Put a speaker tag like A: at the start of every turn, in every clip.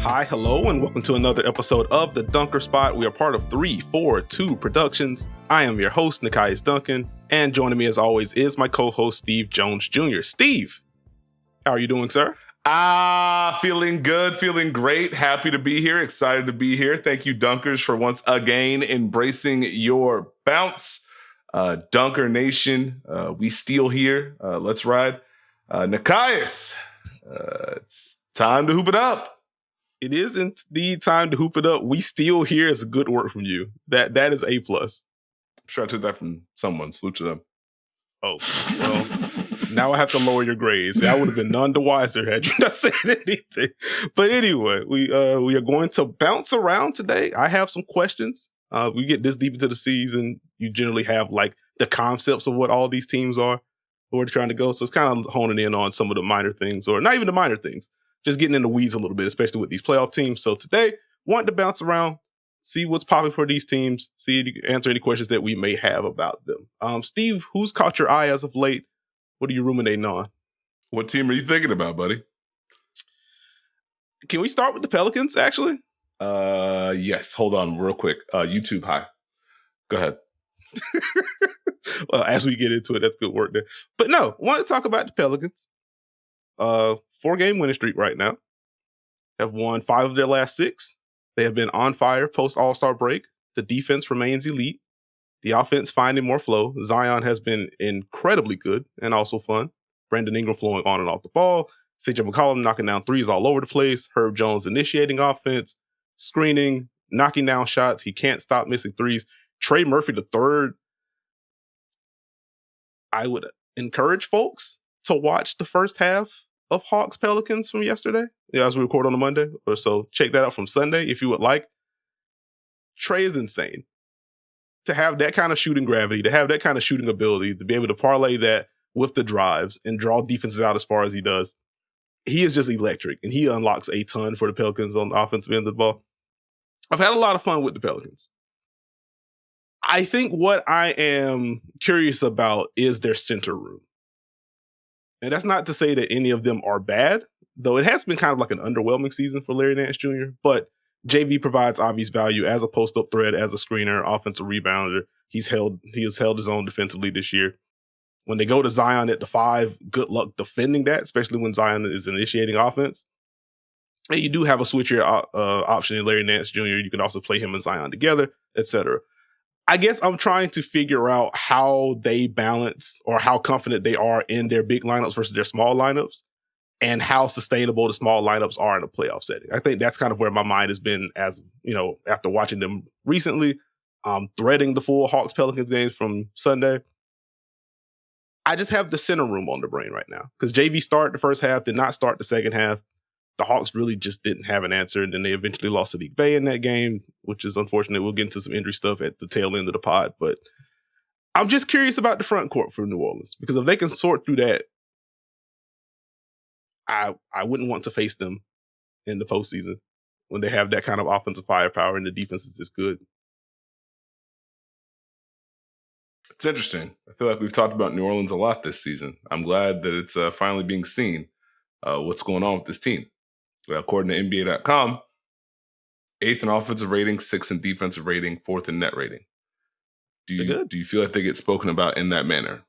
A: Hi, hello, and welcome to another episode of The Dunker Spot. We are part of 342 Productions. I am your host, Nekias Duncan, and joining me as always is my co-host, Steve Jones Jr. Steve, how are you doing, sir?
B: Feeling good, feeling great. Happy to be here, excited to be here. Thank you, Dunkers, for once again embracing your bounce. Dunker Nation, we still here. Let's ride. Nekias, it's time to hoop it up.
A: It is indeed time to hoop it up. We still here is a good work from you. That is A+.
B: I'm sure I took that from someone. Salute to them.
A: Oh, well, now I have to lower your grades. I would have been none the wiser had you not said anything. But anyway, we are going to bounce around today. I have some questions. We get this deep into the season, you generally have like the concepts of what all these teams are, where they're trying to go. So it's kind of honing in on some of the minor things, or not even the minor things, just getting in the weeds a little bit, especially with these playoff teams. So today, wanted to bounce around, see what's popping for these teams, answer any questions that we may have about them. Steve, who's caught your eye as of late? What are you ruminating on?
B: What team are you thinking about, buddy?
A: Can we start with the Pelicans, actually?
B: Yes. Hold on real quick. YouTube, hi. Go ahead.
A: Well, as we get into it, that's good work there. But no, want to talk about the Pelicans. 4-game winning streak right now. Have won 5 of their last 6. They have been on fire post All-Star break. The defense remains elite. The offense finding more flow. Zion has been incredibly good and also fun. Brandon Ingram flowing on and off the ball. CJ McCollum knocking down threes all over the place. Herb Jones initiating offense, screening, knocking down shots. He can't stop missing threes. Trey Murphy III. I would encourage folks to watch the first half of Hawks Pelicans from yesterday. Yeah, as we record on a Monday or so. Check that out from Sunday if you would like. Trey is insane. To have that kind of shooting gravity, to have that kind of shooting ability, to be able to parlay that with the drives and draw defenses out as far as he does, he is just electric, and he unlocks a ton for the Pelicans on the offensive end of the ball. I've had a lot of fun with the Pelicans. I think what I am curious about is their center room. And that's not to say that any of them are bad, though it has been kind of like an underwhelming season for Larry Nance Jr., but JV provides obvious value as a post-up threat, as a screener, offensive rebounder. He has held his own defensively this year. When they go to Zion at the 5, good luck defending that, especially when Zion is initiating offense. And you do have a switcher option in Larry Nance Jr. You can also play him and Zion together, etc. I guess I'm trying to figure out how they balance or how confident they are in their big lineups versus their small lineups, and how sustainable the small lineups are in a playoff setting. I think that's kind of where my mind has been, as you know, after watching them recently, threading the full Hawks Pelicans games from Sunday. I just have the center room on the brain right now because JV started the first half, did not start the second half. The Hawks really just didn't have an answer, and then they eventually lost to Sadiq Bey in that game, which is unfortunate. We'll get into some injury stuff at the tail end of the pod, but I'm just curious about the front court for New Orleans, because if they can sort through that, I wouldn't want to face them in the postseason when they have that kind of offensive firepower and the defense is this good.
B: It's interesting. I feel like we've talked about New Orleans a lot this season. I'm glad that it's finally being seen what's going on with this team. According to NBA.com, 8th in offensive rating, 6th in defensive rating, 4th in net rating. Do you feel like they get spoken about in that manner?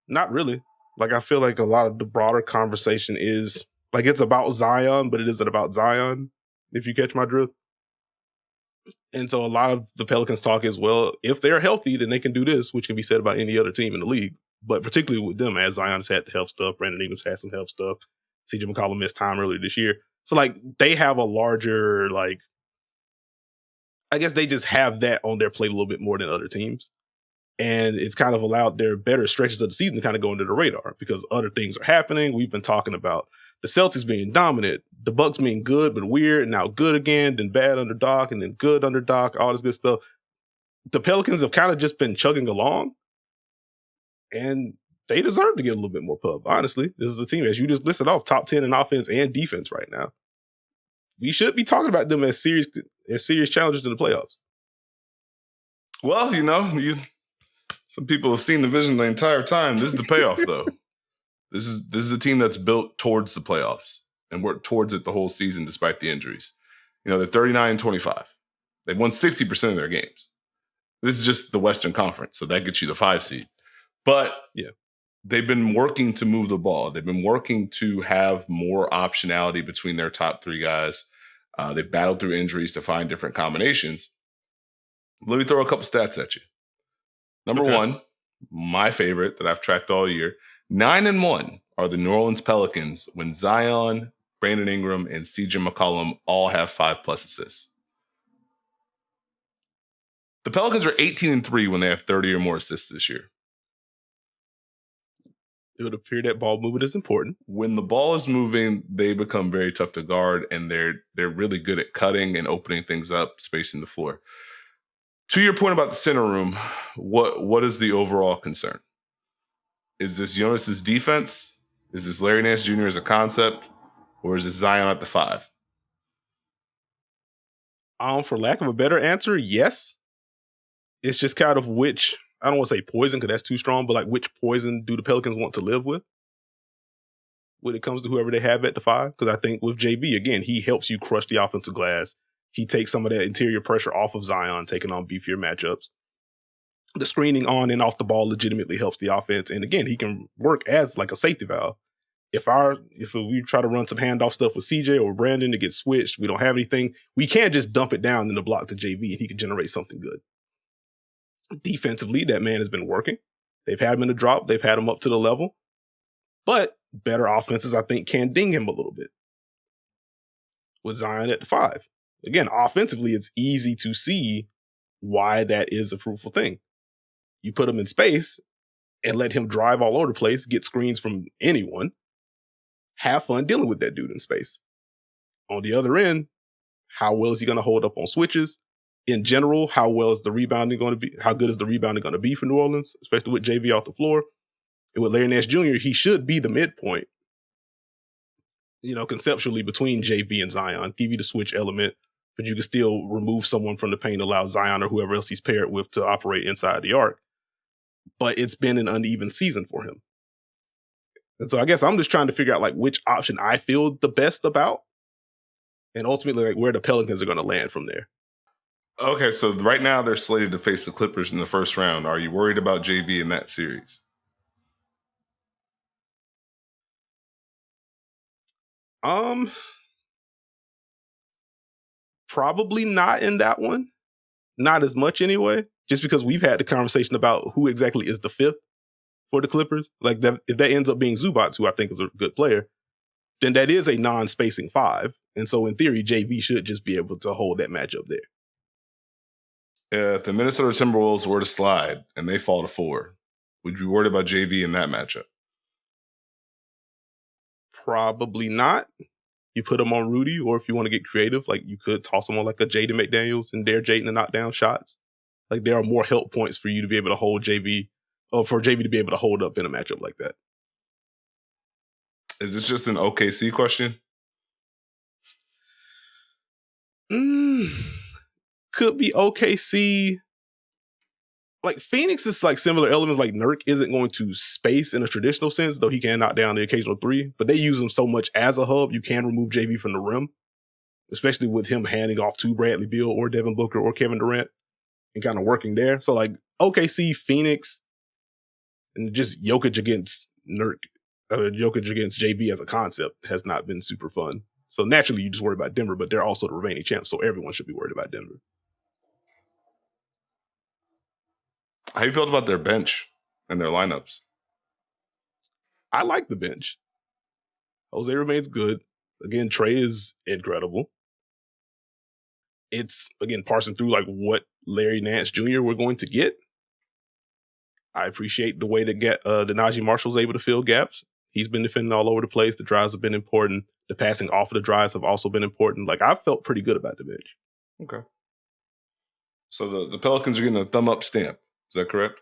A: Not really. Like, I feel like a lot of the broader conversation is like it's about Zion, but it isn't about Zion, if you catch my drift. And so a lot of the Pelicans talk is, well, if they're healthy, then they can do this, which can be said about any other team in the league. But particularly with them, as Zion's had the health stuff, Brandon Ingram's had some health stuff, CJ McCollum missed time earlier this year. So, like, they have a larger, like, I guess they just have that on their plate a little bit more than other teams. And it's kind of allowed their better stretches of the season to kind of go under the radar because other things are happening. We've been talking about the Celtics being dominant, the Bucks being good but weird, and now good again, then bad under Doc, and then good under Doc, all this good stuff. The Pelicans have kind of just been chugging along, and they deserve to get a little bit more pub. Honestly, this is a team, as you just listed off, top 10 in offense and defense right now. We should be talking about them as serious challenges in the playoffs.
B: Well, some people have seen the vision the entire time. This is the payoff, though. This is a team that's built towards the playoffs. and worked towards it the whole season despite the injuries. You know, they're 39-25. They've won 60% of their games. This is just the Western Conference, so that gets you the 5 seed. But they've been working to move the ball. They've been working to have more optionality between their top 3 guys. They've battled through injuries to find different combinations. Let me throw a couple stats at you. Number 1, my favorite that I've tracked all year, 9-1 are the New Orleans Pelicans when Zion, Brandon Ingram, and CJ McCollum all have 5+ assists. The Pelicans are 18-3 when they have 30 or more assists this year.
A: It would appear that ball movement is important.
B: When the ball is moving, they become very tough to guard, and they're really good at cutting and opening things up, spacing the floor. To your point about the center room, what is the overall concern? Is this Jonas's defense? Is this Larry Nance Jr. as a concept? Or is this Zion at the 5?
A: For lack of a better answer, yes. It's just kind of which, I don't want to say poison because that's too strong, but like which poison do the Pelicans want to live with when it comes to whoever they have at the 5? Because I think with JB, again, he helps you crush the offensive glass. He takes some of that interior pressure off of Zion, taking on beefier matchups. The screening on and off the ball legitimately helps the offense. And again, he can work as like a safety valve. If we try to run some handoff stuff with CJ or Brandon to get switched, we don't have anything, we can't just dump it down in the block to JB and he can generate something good. Defensively, that man has been working. They've had him in the drop. They've had him up to the level. But better offenses, I think, can ding him a little bit. With Zion at the 5. Again, offensively, it's easy to see why that is a fruitful thing. You put him in space and let him drive all over the place, get screens from anyone. Have fun dealing with that dude in space. On the other end, how well is he going to hold up on switches? In general, how well is the rebounding going to be? How good is the rebounding going to be for New Orleans, especially with JV off the floor? And with Larry Nance Jr., he should be the midpoint, conceptually between JV and Zion. Give you the switch element, but you can still remove someone from the paint, allow Zion or whoever else he's paired with to operate inside the arc. But it's been an uneven season for him. And so I guess I'm just trying to figure out like which option I feel the best about and ultimately like where the Pelicans are going to land from there.
B: Okay, so right now they're slated to face the Clippers in the first round. Are you worried about JV in that series?
A: Probably not in that one. Not as much anyway, just because we've had the conversation about who exactly is the 5th for the Clippers. Like that, if that ends up being Zubac, who I think is a good player, then that is a non-spacing 5. And so in theory, JV should just be able to hold that matchup there.
B: If the Minnesota Timberwolves were to slide and they fall to 4, would you be worried about JV in that matchup?
A: Probably not. You put him on Rudy, or if you want to get creative, like you could toss him on like a Jaden McDaniels and dare Jaden to knock down shots. Like there are more help points for you to be able to hold JV, or for JV to be able to hold up in a matchup like that.
B: Is this just an OKC question?
A: Could be OKC. Like Phoenix is like similar elements. Like Nurk isn't going to space in a traditional sense, though he can knock down the occasional 3. But they use him so much as a hub, you can remove JV from the rim, especially with him handing off to Bradley Beal or Devin Booker or Kevin Durant and kind of working there. So like OKC, Phoenix, and just Jokic against Nurk, Jokic against JV as a concept has not been super fun. So naturally, you just worry about Denver, but they're also the reigning champs, so everyone should be worried about Denver.
B: How you felt about their bench and their lineups?
A: I like the bench. Jose remains good. Again, Trey is incredible. It's, again, parsing through like what Larry Nance Jr. we're going to get. I appreciate the way that Najee Marshall's able to fill gaps. He's been defending all over the place. The drives have been important. The passing off of the drives have also been important. Like, I felt pretty good about the bench.
B: Okay. So the Pelicans are getting a thumb up stamp. Is that correct?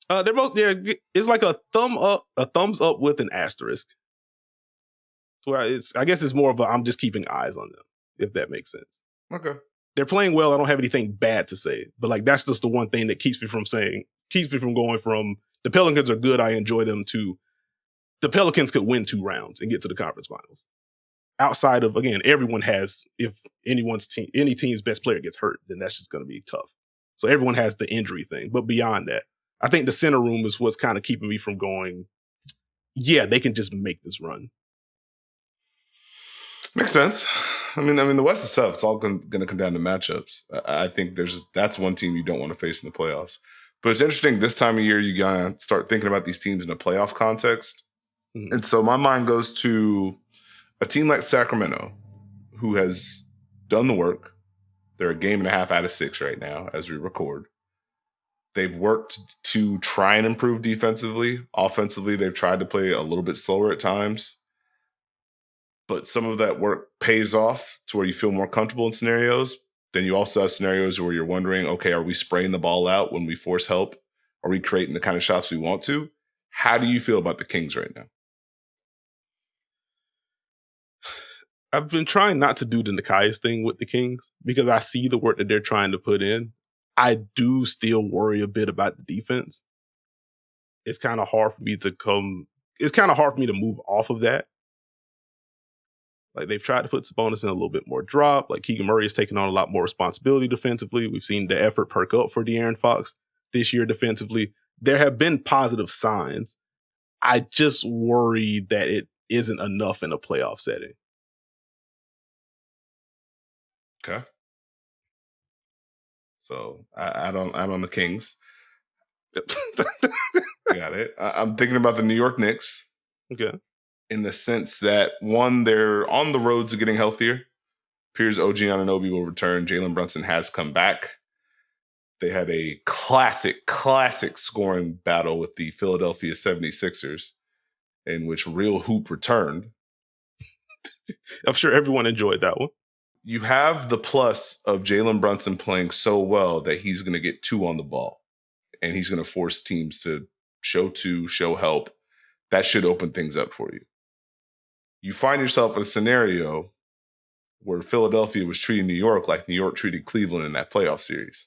A: They're both there. It's like a thumbs up with an asterisk. So I guess it's more of a I'm just keeping eyes on them, if that makes sense.
B: Okay.
A: They're playing well. I don't have anything bad to say, but like that's just the one thing that keeps me from going from the Pelicans are good, I enjoy them, to the Pelicans could win 2 rounds and get to the conference finals. outside of, again, everyone has, if any team's best player gets hurt, then that's just going to be tough. So everyone has the injury thing. But beyond that, I think the center room is what's kind of keeping me from going, yeah, they can just make this run.
B: Makes sense. I mean, the West is tough. It's all going to come down to matchups. I think that's one team you don't want to face in the playoffs. But it's interesting, this time of year, you got to start thinking about these teams in a playoff context. Mm-hmm. And so my mind goes to a team like Sacramento, who has done the work. They're a game and a half out of 6 right now as we record. They've worked to try and improve defensively. Offensively, they've tried to play a little bit slower at times. But some of that work pays off to where you feel more comfortable in scenarios. Then you also have scenarios where you're wondering, okay, are we spraying the ball out when we force help? Are we creating the kind of shots we want to? How do you feel about the Kings right now?
A: I've been trying not to do the Nekias thing with the Kings because I see the work that they're trying to put in. I do still worry a bit about the defense. It's kind of hard for me to move off of that. Like, they've tried to put Sabonis in a little bit more drop. Like, Keegan Murray has taken on a lot more responsibility defensively. We've seen the effort perk up for De'Aaron Fox this year defensively. There have been positive signs. I just worry that it isn't enough in a playoff setting.
B: Okay. So I'm on the Kings. Got it. I'm thinking about the New York Knicks.
A: Okay.
B: In the sense that, one, they're on the road to getting healthier. Appears OG Anunoby will return. Jalen Brunson has come back. They had a classic scoring battle with the Philadelphia 76ers in which Real Hoop returned.
A: I'm sure everyone enjoyed that one.
B: You have the plus of Jalen Brunson playing so well that he's going to get 2 on the ball. And he's going to force teams to show help. That should open things up for you. You find yourself in a scenario where Philadelphia was treating New York like New York treated Cleveland in that playoff series.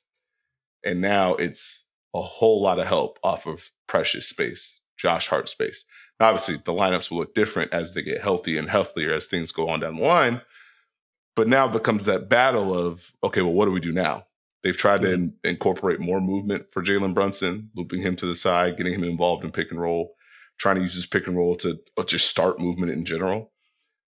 B: And now it's a whole lot of help off of Precious space, Josh Hart space. Now, obviously, the lineups will look different as they get healthy and healthier as things go on down the line. But now it becomes that battle of, okay, well, what do we do now? They've tried to incorporate more movement for Jalen Brunson, looping him to the side, getting him involved in pick and roll, trying to use his pick and roll to just start movement in general.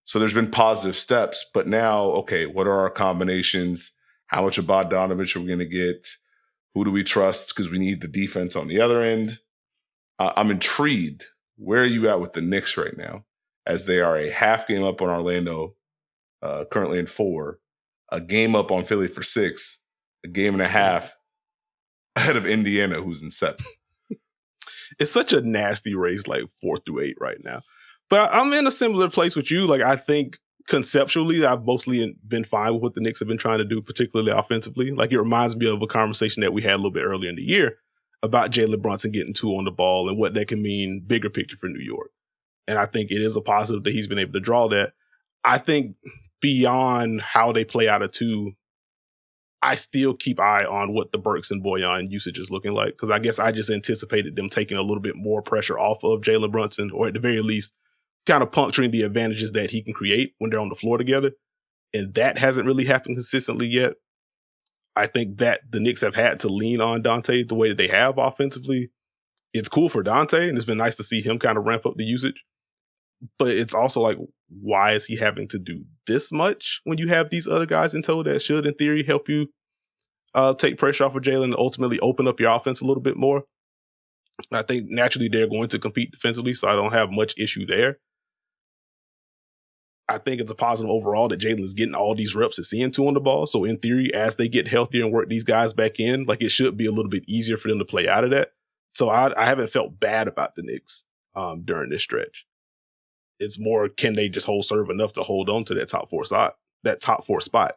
B: So there's been positive steps, but now, okay, what are our combinations? How much of Bogdanovich are we going to get? Who do we trust? Because we need the defense on the other end. I'm intrigued. Where are you at with the Knicks right now? As they are a half game up on Orlando, currently in 4, a game up on Philly for 6, a game and a half ahead of Indiana, who's in 7.
A: It's such a nasty race, like 4 through 8 right now. But I'm in a similar place with you. Like, I think conceptually, I've mostly been fine with what the Knicks have been trying to do, particularly offensively. Like, it reminds me of a conversation that we had a little bit earlier in the year about Jalen Brunson getting 2 on the ball and what that can mean bigger picture for New York. And I think it is a positive that he's been able to draw that. I think beyond how they play out of 2, I still keep eye on what the Burks and Bojan usage is looking like, because I guess I just anticipated them taking a little bit more pressure off of Jalen Brunson, or at the very least, kind of puncturing the advantages that he can create when they're on the floor together. And that hasn't really happened consistently yet. I think that the Knicks have had to lean on Dante the way that they have offensively. It's cool for Dante, and it's been nice to see him kind of ramp up the usage. But it's also like, why is he having to do this much when you have these other guys in tow that should, in theory, help you take pressure off of Jalen and ultimately open up your offense a little bit more? I think naturally they're going to compete defensively, so I don't have much issue there. I think it's a positive overall that Jalen is getting all these reps and seeing 2 on the ball. So in theory, as they get healthier and work these guys back in, like, it should be a little bit easier for them to play out of that. So I haven't felt bad about the Knicks during this stretch. It's more, can they just hold serve enough to hold on to that top 4 spot,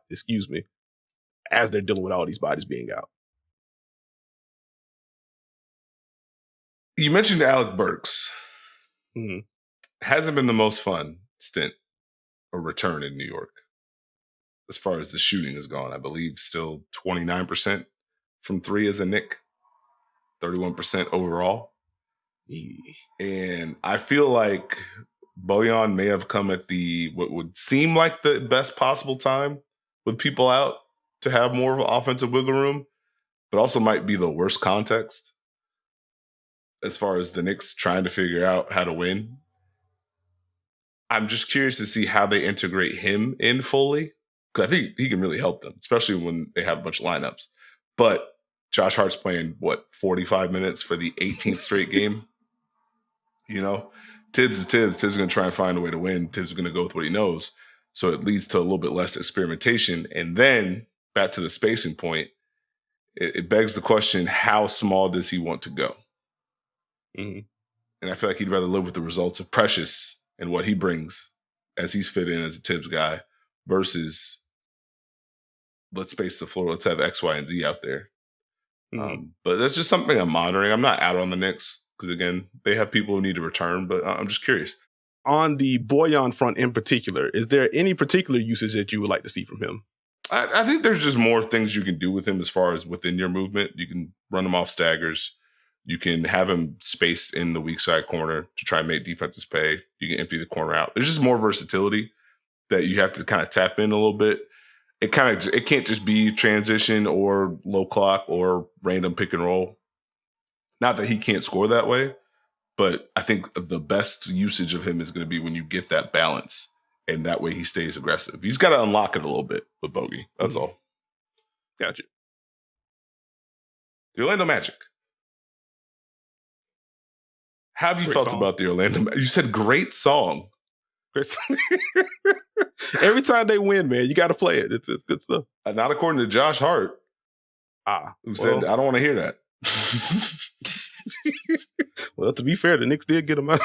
A: as they're dealing with all these bodies being out.
B: You mentioned Alec Burks.
A: Mm-hmm.
B: Hasn't been the most fun stint or return in New York as far as the shooting has gone. I believe still 29% from 3 as a Knick, 31% overall. And I feel like Bojan may have come at what would seem like the best possible time with people out to have more of an offensive wiggle room, but also might be the worst context as far as the Knicks trying to figure out how to win. I'm just curious to see how they integrate him in fully, because I think he can really help them, especially when they have a bunch of lineups. But Josh Hart's playing, 45 minutes for the 18th straight game? Tibbs is Tibbs. Tibbs is going to try and find a way to win. Tibbs is going to go with what he knows. So it leads to a little bit less experimentation. And then back to the spacing point, it begs the question, how small does he want to go?
A: Mm-hmm.
B: And I feel like he'd rather live with the results of Precious and what he brings as he's fit in as a Tibbs guy versus let's space the floor. Let's have X, Y, and Z out there.
A: Mm-hmm.
B: But that's just something I'm monitoring. I'm not out on the Knicks because, again, they have people who need to return, but I'm just curious.
A: On the Bojan front in particular, is there any particular usage that you would like to see from him?
B: I think there's just more things you can do with him as far as within your movement. You can run him off staggers. You can have him spaced in the weak side corner to try and make defenses pay. You can empty the corner out. There's just more versatility that you have to kind of tap in a little bit. It can't just be transition or low clock or random pick and roll. Not that he can't score that way, but I think the best usage of him is going to be when you get that balance, and that way he stays aggressive. He's got to unlock it a little bit with Bogey. That's all.
A: Gotcha.
B: The Orlando Magic. How have you felt about the Orlando Magic? You said great song.
A: Every time they win, man, you got to play it. It's good stuff.
B: Not according to Josh Hart, who said, I don't want to hear that.
A: Well, to be fair, the Knicks did get him out.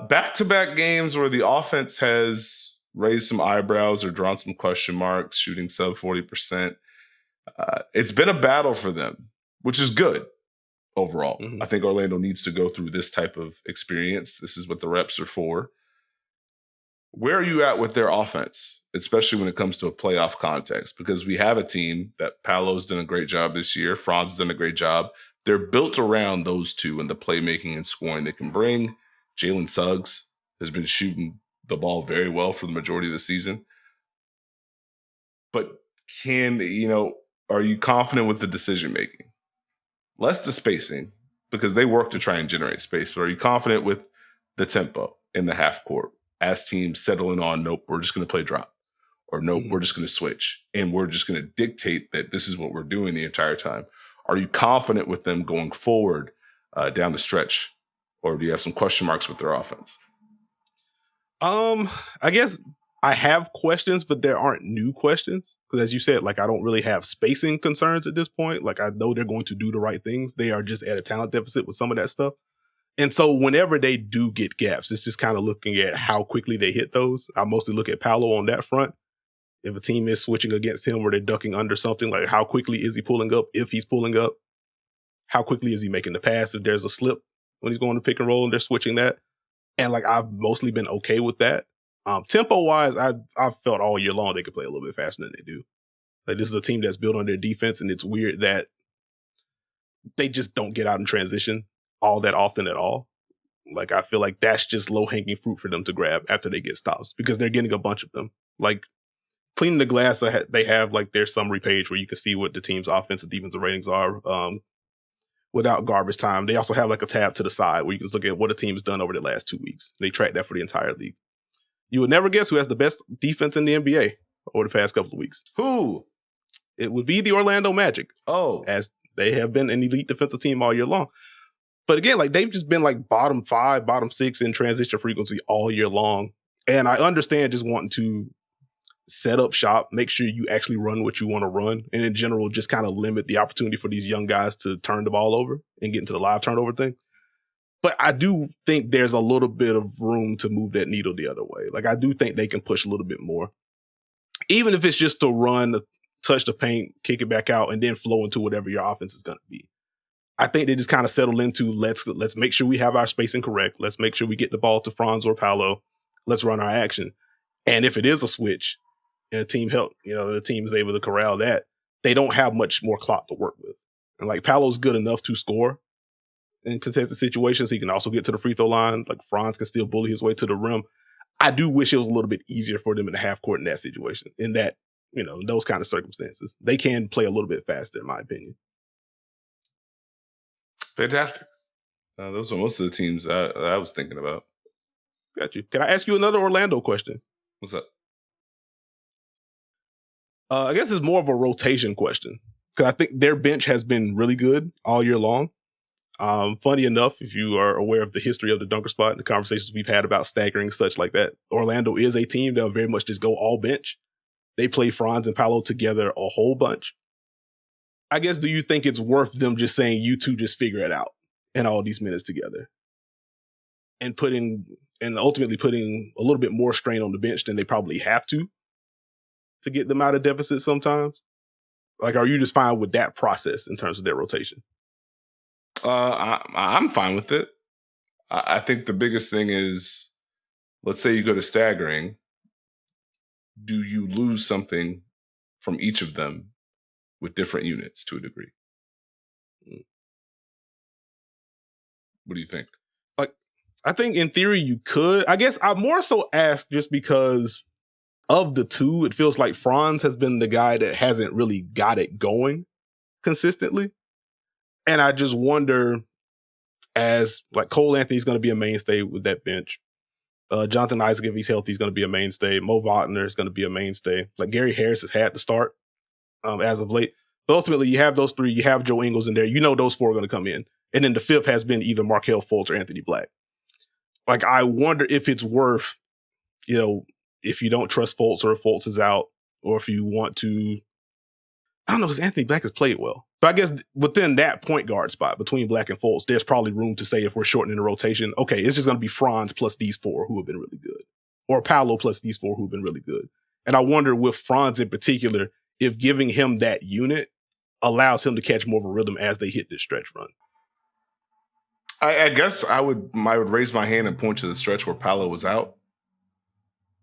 B: Back-to-back games where the offense has raised some eyebrows or drawn some question marks, shooting sub 40%. It's been a battle for them, which is good overall.
A: Mm-hmm.
B: I think Orlando needs to go through this type of experience. This is what the reps are for. Where are you at with their offense, especially when it comes to a playoff context? Because we have a team that Paolo's done a great job this year. Franz has done a great job. They're built around those two and the playmaking and scoring they can bring. Jalen Suggs has been shooting the ball very well for the majority of the season. But are you confident with the decision-making? Less the spacing, because they work to try and generate space. But are you confident with the tempo in the half court? As teams settling on, nope, we're just going to play drop. Or nope, we're just going to switch. And we're just going to dictate that this is what we're doing the entire time. Are you confident with them going forward down the stretch? Or do you have some question marks with their offense?
A: I guess I have questions, but there aren't new questions. Because as you said, I don't really have spacing concerns at this point. I know they're going to do the right things. They are just at a talent deficit with some of that stuff. And so whenever they do get gaps, it's just kind of looking at how quickly they hit those. I mostly look at Paolo on that front. If a team is switching against him or they're ducking under something, how quickly is he pulling up? If he's pulling up, how quickly is he making the pass? If there's a slip when he's going to pick and roll and they're switching that. And I've mostly been okay with that. Tempo wise, I've felt all year long they could play a little bit faster than they do. This is a team that's built on their defense, and it's weird that they just don't get out in transition all that often at all. I feel like that's just low-hanging fruit for them to grab after they get stops because they're getting a bunch of them. Cleaning the glass, they have their summary page where you can see what the team's offensive defensive ratings are without garbage time. They also have a tab to the side where you can look at what a team has done over the last 2 weeks. They track that for the entire league. You would never guess who has the best defense in the NBA over the past couple of weeks.
B: Who?
A: It would be the Orlando Magic.
B: Oh.
A: As they have been an elite defensive team all year long. But again, they've just been bottom 5, bottom 6 in transition frequency all year long. And I understand just wanting to set up shop, make sure you actually run what you want to run. And in general, just kind of limit the opportunity for these young guys to turn the ball over and get into the live turnover thing. But I do think there's a little bit of room to move that needle the other way. I do think they can push a little bit more. Even if it's just to run, touch the paint, kick it back out, and then flow into whatever your offense is going to be. I think they just kind of settle into let's make sure we have our spacing correct. Let's make sure we get the ball to Franz or Paolo. Let's run our action. And if it is a switch and the team is able to corral that, they don't have much more clock to work with. And Paolo's good enough to score. in contested situations. He can also get to the free throw line. Like Franz can still bully his way to the rim. I do wish it was a little bit easier for them in the half court in that situation, in that, those kind of circumstances. They can play a little bit faster, in my opinion.
B: Fantastic. Those are most of the teams I was thinking about.
A: Got you. Can I ask you another Orlando question?
B: What's up?
A: I guess it's more of a rotation question, because I think their bench has been really good all year long. Funny enough, if you are aware of the history of the dunker spot and the conversations we've had about staggering, such like that, Orlando is a team that'll very much just go all bench. They play Franz and Paolo together a whole bunch. I guess, do you think it's worth them just saying, you two just figure it out and all these minutes together, and ultimately putting a little bit more strain on the bench than they probably have to get them out of deficit sometimes? Like, are you just fine with that process in terms of their rotation?
B: I'm fine with it. I think the biggest thing is, let's say you go to staggering. Do you lose something from each of them with different units to a degree? What do you think?
A: Like, I think in theory you could. I guess I more so ask just because of the two, it feels like Franz has been the guy that hasn't really got it going consistently. And I just wonder, as like Cole Anthony's going to be a mainstay with that bench. Jonathan Isaac, if he's healthy, is going to be a mainstay. Mo Wagner is going to be a mainstay. Like Gary Harris has had to start as of late. But ultimately, you have those three. You have Joe Ingles in there. Those four are going to come in. And then the fifth has been either Markelle Fultz or Anthony Black. Like, I wonder if it's worth, if you don't trust Fultz, or if Fultz is out, or if you want to, I don't know, because Anthony Black has played well. But I guess within that point guard spot between Black and Fultz, there's probably room to say, if we're shortening the rotation, okay, it's just going to be Franz plus these four who have been really good, or Paolo plus these four who've been really good. And I wonder with Franz in particular, if giving him that unit allows him to catch more of a rhythm as they hit this stretch run.
B: I guess I would raise my hand and point to the stretch where Paolo was out.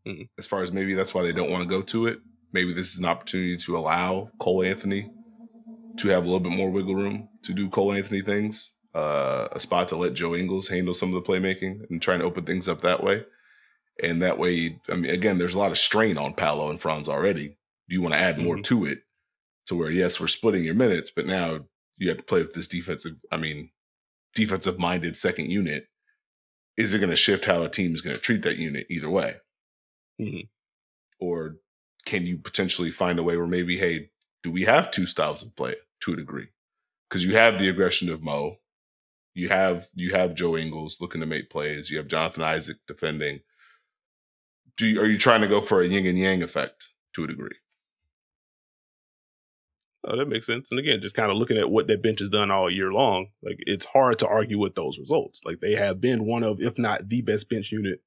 B: Mm-hmm. As far as maybe that's why they don't want to go to it. Maybe this is an opportunity to allow Cole Anthony to have a little bit more wiggle room to do Cole Anthony things. A spot to let Joe Ingles handle some of the playmaking and trying to open things up that way. And that way, again, there's a lot of strain on Paolo and Franz already. Do you want to add more to it, to where, yes, we're splitting your minutes, but now you have to play with this defensive-minded second unit. Is it going to shift how a team is going to treat that unit either way? Mm-hmm. Or can you potentially find a way where maybe, hey, do we have two styles of play to a degree? Because you have the aggression of Mo. You have Joe Ingles looking to make plays. You have Jonathan Isaac defending. Are you trying to go for a yin and yang effect to a degree?
A: Oh, that makes sense. And again, just kind of looking at what that bench has done all year long, like, it's hard to argue with those results. Like, they have been one of, if not the best bench unit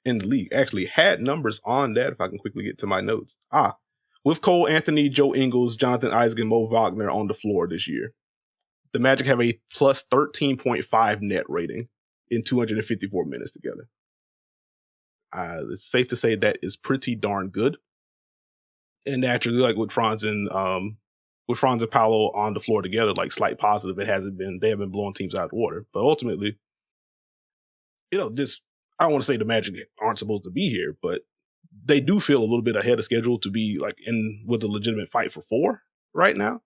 A: in the league. Actually had numbers on that, if I can quickly get to my notes. With Cole Anthony, Joe Ingles, Jonathan Isaac, and Mo Wagner on the floor this year, the Magic have a plus 13.5 net rating in 254 minutes together. It's safe to say that is pretty darn good. And naturally, like with Franz and Paolo on the floor together, like, slight positive, they haven't been blowing teams out of the water. But ultimately, I don't want to say the Magic aren't supposed to be here, but they do feel a little bit ahead of schedule to be like with a legitimate fight for 4 right now.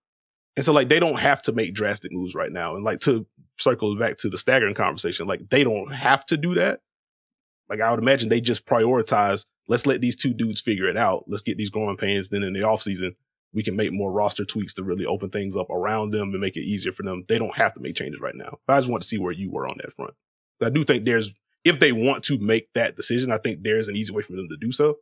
A: And so, like, they don't have to make drastic moves right now. And, like, to circle back to the staggering conversation, like, they don't have to do that. Like, I would imagine they just prioritize, let's let these two dudes figure it out. Let's get these growing pains. Then in the offseason, we can make more roster tweaks to really open things up around them and make it easier for them. They don't have to make changes right now. But I just want to see where you were on that front. I do think if they want to make that decision, I think there's an easy way for them to do so.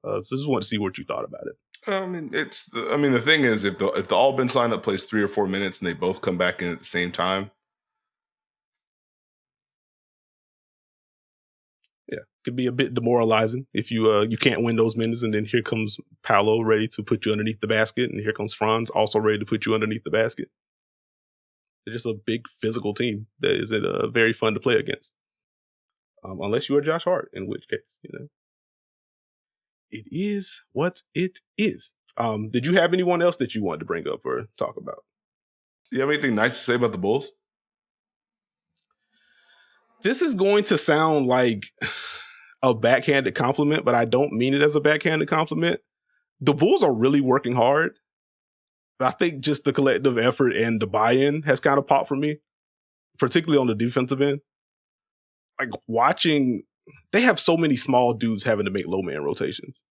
A: So I just want to see what you thought about it.
B: The thing is, if the all bench lineup plays 3 or 4 minutes and they both come back in at the same time,
A: yeah, could be a bit demoralizing if you can't win those minutes, and then here comes Paolo ready to put you underneath the basket, and here comes Franz also ready to put you underneath the basket. They're just a big physical team that is very fun to play against, unless you are Josh Hart, in which case, it is what it is. Did you have anyone else that you wanted to bring up or talk about?
B: Do you have anything nice to say about the Bulls?
A: This is going to sound like a backhanded compliment, but I don't mean it as a backhanded compliment. The Bulls are really working hard. But I think just the collective effort and the buy-in has kind of popped for me, particularly on the defensive end. Like watching, they have so many small dudes having to make low man rotations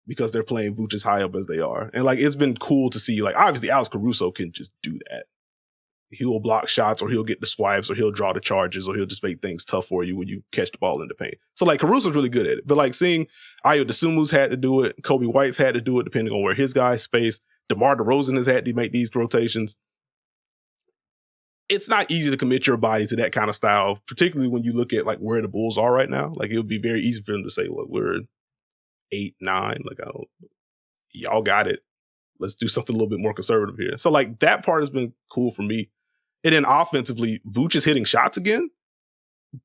A: because they're playing Vooch as high up as they are. And like, it's been cool to see, like, obviously Alex Caruso can just do that. He'll block shots or he'll get the swipes or he'll draw the charges or he'll just make things tough for you when you catch the ball in the paint. So like Caruso's really good at it. But like seeing Ayo Dosunmu's had to do it, Kobe White's had to do it depending on where his guy's spaced. DeMar DeRozan has had to make these rotations. It's not easy to commit your body to that kind of style, particularly when you look at like where the Bulls are right now. Like it would be very easy for them to say, well, we're 8, 9. Like, y'all got it. Let's do something a little bit more conservative here. So like that part has been cool for me. And then offensively, Vooch is hitting shots again.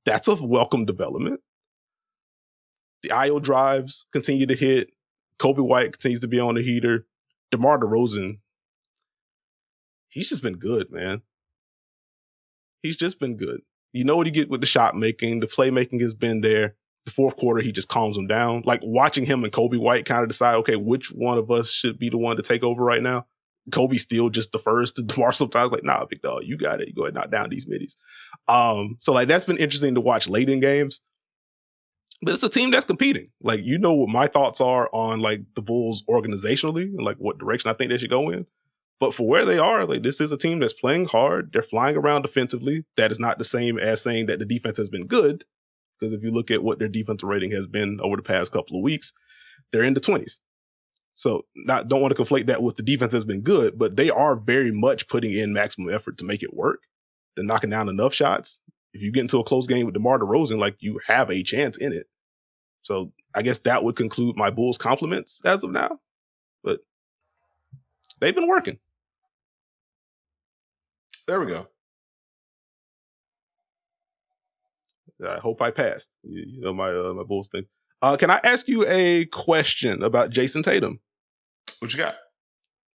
A: That's a welcome development. The Ayo drives continue to hit. Kobe White continues to be on the heater. DeMar DeRozan, he's just been good, man. He's just been good. You know what he get with the shot making. The playmaking has been there. The fourth quarter, he just calms them down. Like watching him and Kobe White kind of decide, okay, which one of us should be the one to take over right now? Kobe's still just the first. DeMar sometimes like, nah, big dog, you got it. You go ahead and knock down these middies. So like that's been interesting to watch late in games. But it's a team that's competing. Like, you know what my thoughts are on like the Bulls organizationally and like what direction I think they should go in. But for where they are, like this is a team that's playing hard. They're flying around defensively. That is not the same as saying that the defense has been good. Because if you look at what their defensive rating has been over the past couple of weeks, they're in the 20s. So don't want to conflate that with the defense has been good, but they are very much putting in maximum effort to make it work. They're knocking down enough shots. If you get into a close game with DeMar DeRozan, like you have a chance in it. So I guess that would conclude my Bulls compliments as of now. But they've been working.
B: There we go.
A: I hope I passed. You know my Bulls thing. Can I ask you a question about Jayson Tatum?
B: What you got?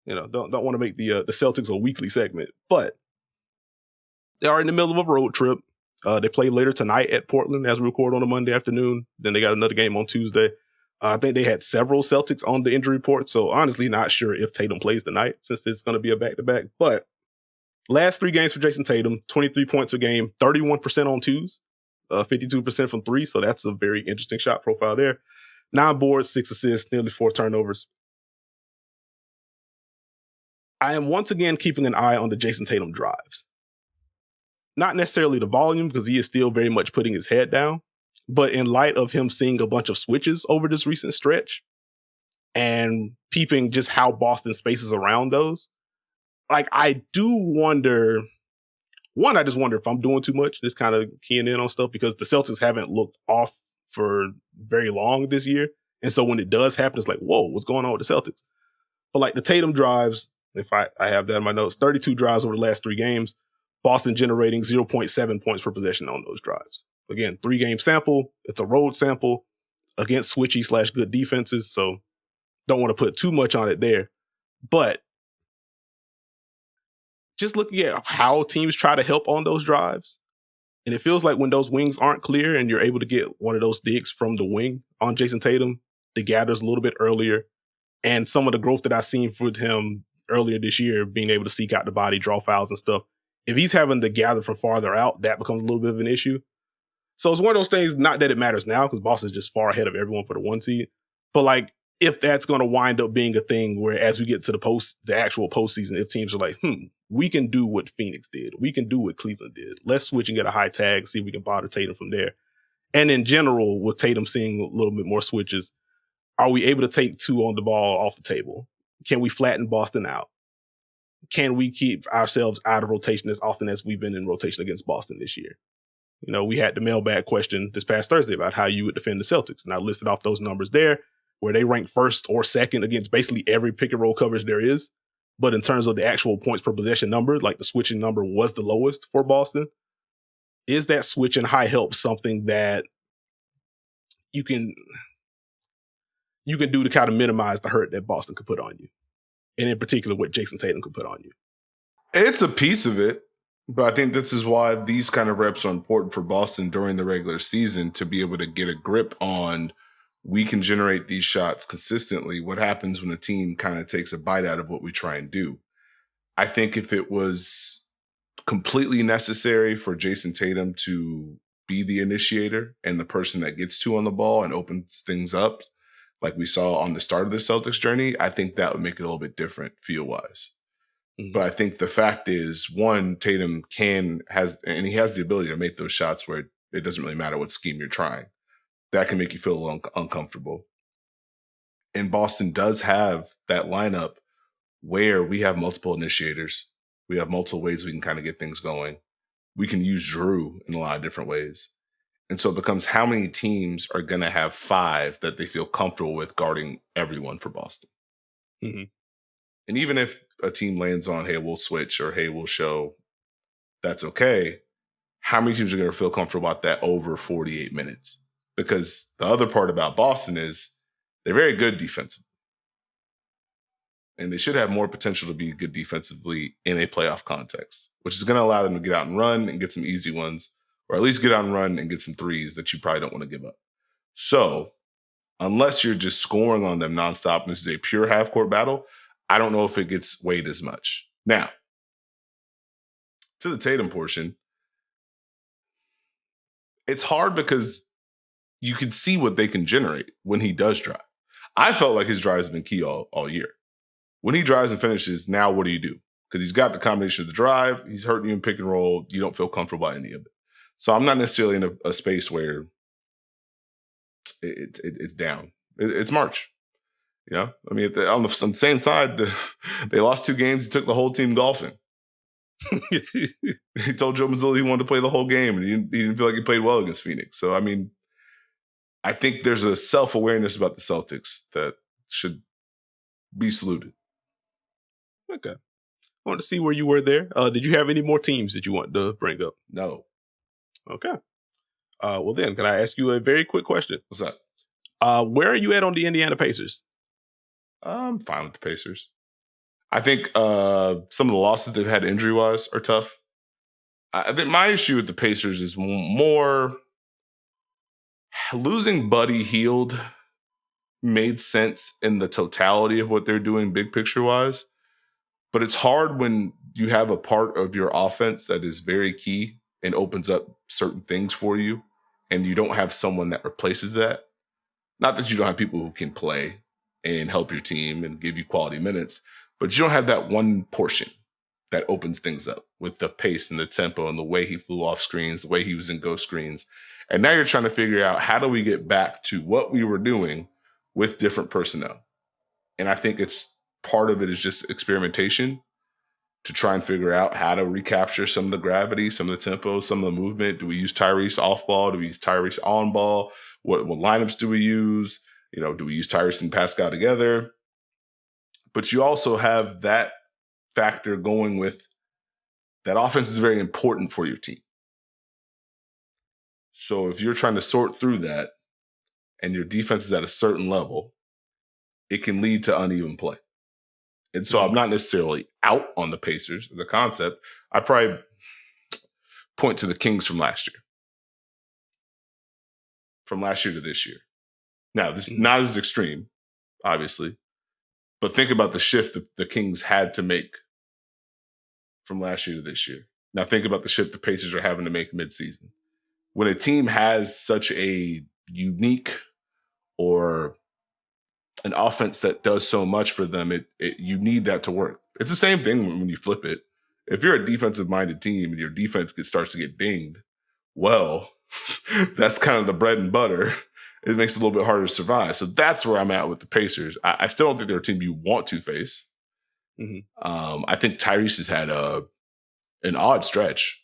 A: You know, don't want to make the Celtics a weekly segment, but they are in the middle of a road trip. They play later tonight at Portland as we record on a Monday afternoon. Then they got another game on Tuesday. I think they had several Celtics on the injury report, so honestly not sure if Tatum plays tonight since it's going to be a back-to-back. But last 3 games for Jayson Tatum, 23 points a game, 31% on twos, 52% from 3, so that's a very interesting shot profile there. 9 boards, 6 assists, nearly 4 turnovers. I am once again keeping an eye on the Jayson Tatum drives. Not necessarily the volume, because he is still very much putting his head down, but in light of him seeing a bunch of switches over this recent stretch and peeping just how Boston spaces around those, like I do wonder, I just wonder if I'm doing too much, just kind of keying in on stuff, because the Celtics haven't looked off for very long this year. And so when it does happen, it's like, whoa, what's going on with the Celtics? But like the Tatum drives, if I have that in my notes, 32 drives over the last 3 games, Boston generating 0.7 points per possession on those drives. Again, 3-game sample. It's a road sample against switchy / good defenses. So don't want to put too much on it there. But just looking at how teams try to help on those drives, and it feels like when those wings aren't clear and you're able to get one of those digs from the wing on Jayson Tatum, the gathers a little bit earlier. And some of the growth that I've seen with him earlier this year, being able to seek out the body, draw fouls and stuff, if he's having to gather from farther out, that becomes a little bit of an issue. So it's one of those things, not that it matters now, because Boston's just far ahead of everyone for the 1 seed. But like, if that's going to wind up being a thing where as we get to the actual postseason, if teams are like, we can do what Phoenix did, we can do what Cleveland did, let's switch and get a high tag, see if we can bother Tatum from there. And in general, with Tatum seeing a little bit more switches, are we able to take 2 on the ball off the table? Can we flatten Boston out? Can we keep ourselves out of rotation as often as we've been in rotation against Boston this year? You know, we had the mailbag question this past Thursday about how you would defend the Celtics. And I listed off those numbers there, where they rank first or second against basically every pick and roll coverage there is. But in terms of the actual points per possession number, like the switching number was the lowest for Boston. Is that switch and high help something that you can do to kind of minimize the hurt that Boston could put on you? And in particular, what Jayson Tatum could put on you?
B: It's a piece of it. But I think this is why these kind of reps are important for Boston during the regular season, to be able to get a grip on, we can generate these shots consistently. What happens when a team kind of takes a bite out of what we try and do? I think if it was completely necessary for Jayson Tatum to be the initiator and the person that gets two on the ball and opens things up, like we saw on the start of the Celtics journey, I think that would make it a little bit different feel-wise. Mm-hmm. But I think the fact is, one, Tatum has the ability to make those shots where it doesn't really matter what scheme you're trying. That can make you feel a little uncomfortable. And Boston does have that lineup where we have multiple initiators. We have multiple ways we can kind of get things going. We can use Drew in a lot of different ways. And so it becomes, how many teams are going to have 5 that they feel comfortable with guarding everyone for Boston? Mm-hmm. And even if a team lands on, hey, we'll switch, or hey, we'll show, that's okay. How many teams are going to feel comfortable about that over 48 minutes? Because the other part about Boston is they're very good defensively. And they should have more potential to be good defensively in a playoff context, which is going to allow them to get out and run and get some easy ones, or at least get out and run and get some threes that you probably don't want to give up. So unless you're just scoring on them nonstop, and this is a pure half-court battle, I don't know if it gets weighed as much. Now, to the Tatum portion, it's hard because you can see what they can generate when he does drive. I felt like his drive has been key all year. When he drives and finishes, now what do you do? Because he's got the combination of the drive, he's hurting you in pick and roll, you don't feel comfortable about any of it. So I'm not necessarily in a space where it's down. It's March. You know, I mean, on the same side, they lost 2 games. He took the whole team golfing. He told Joe Mazzulla he wanted to play the whole game, and he didn't feel like he played well against Phoenix. So, I mean, I think there's a self-awareness about the Celtics that should be saluted.
A: Okay. I want to see where you were there. Did you have any more teams that you want to bring up?
B: No.
A: Okay. Well, then, can I ask you a very quick question?
B: What's that?
A: Where are you at on the Indiana Pacers?
B: I'm fine with the Pacers. I think some of the losses they've had injury-wise are tough. I think my issue with the Pacers is more losing Buddy Hield made sense in the totality of what they're doing big picture-wise. But it's hard when you have a part of your offense that is very key and opens up certain things for you, and you don't have someone that replaces that. Not that you don't have people who can play and help your team and give you quality minutes, but you don't have that one portion that opens things up with the pace and the tempo and the way he flew off screens, the way he was in ghost screens. And now you're trying to figure out, how do we get back to what we were doing with different personnel? And I think part of it is just experimentation to try and figure out how to recapture some of the gravity, some of the tempo, some of the movement. Do we use Tyrese off ball? Do we use Tyrese on ball? What lineups do we use? You know, do we use Tyrese and Pascal together? But you also have that factor going with that offense is very important for your team. So if you're trying to sort through that and your defense is at a certain level, it can lead to uneven play. And so I'm not necessarily out on the Pacers, the concept. I probably point to the Kings from last year. From last year to this year. Now, this is not as extreme, obviously, but think about the shift that the Kings had to make from last year to this year. Now, think about the shift the Pacers are having to make midseason. When a team has such a unique or an offense that does so much for them, you need that to work. It's the same thing when you flip it. If you're a defensive-minded team and your defense starts to get dinged, well, that's kind of the bread and butter. It makes it a little bit harder to survive. So that's where I'm at with the Pacers. I still don't think they're a team you want to face. Mm-hmm. I think Tyrese has had an odd stretch,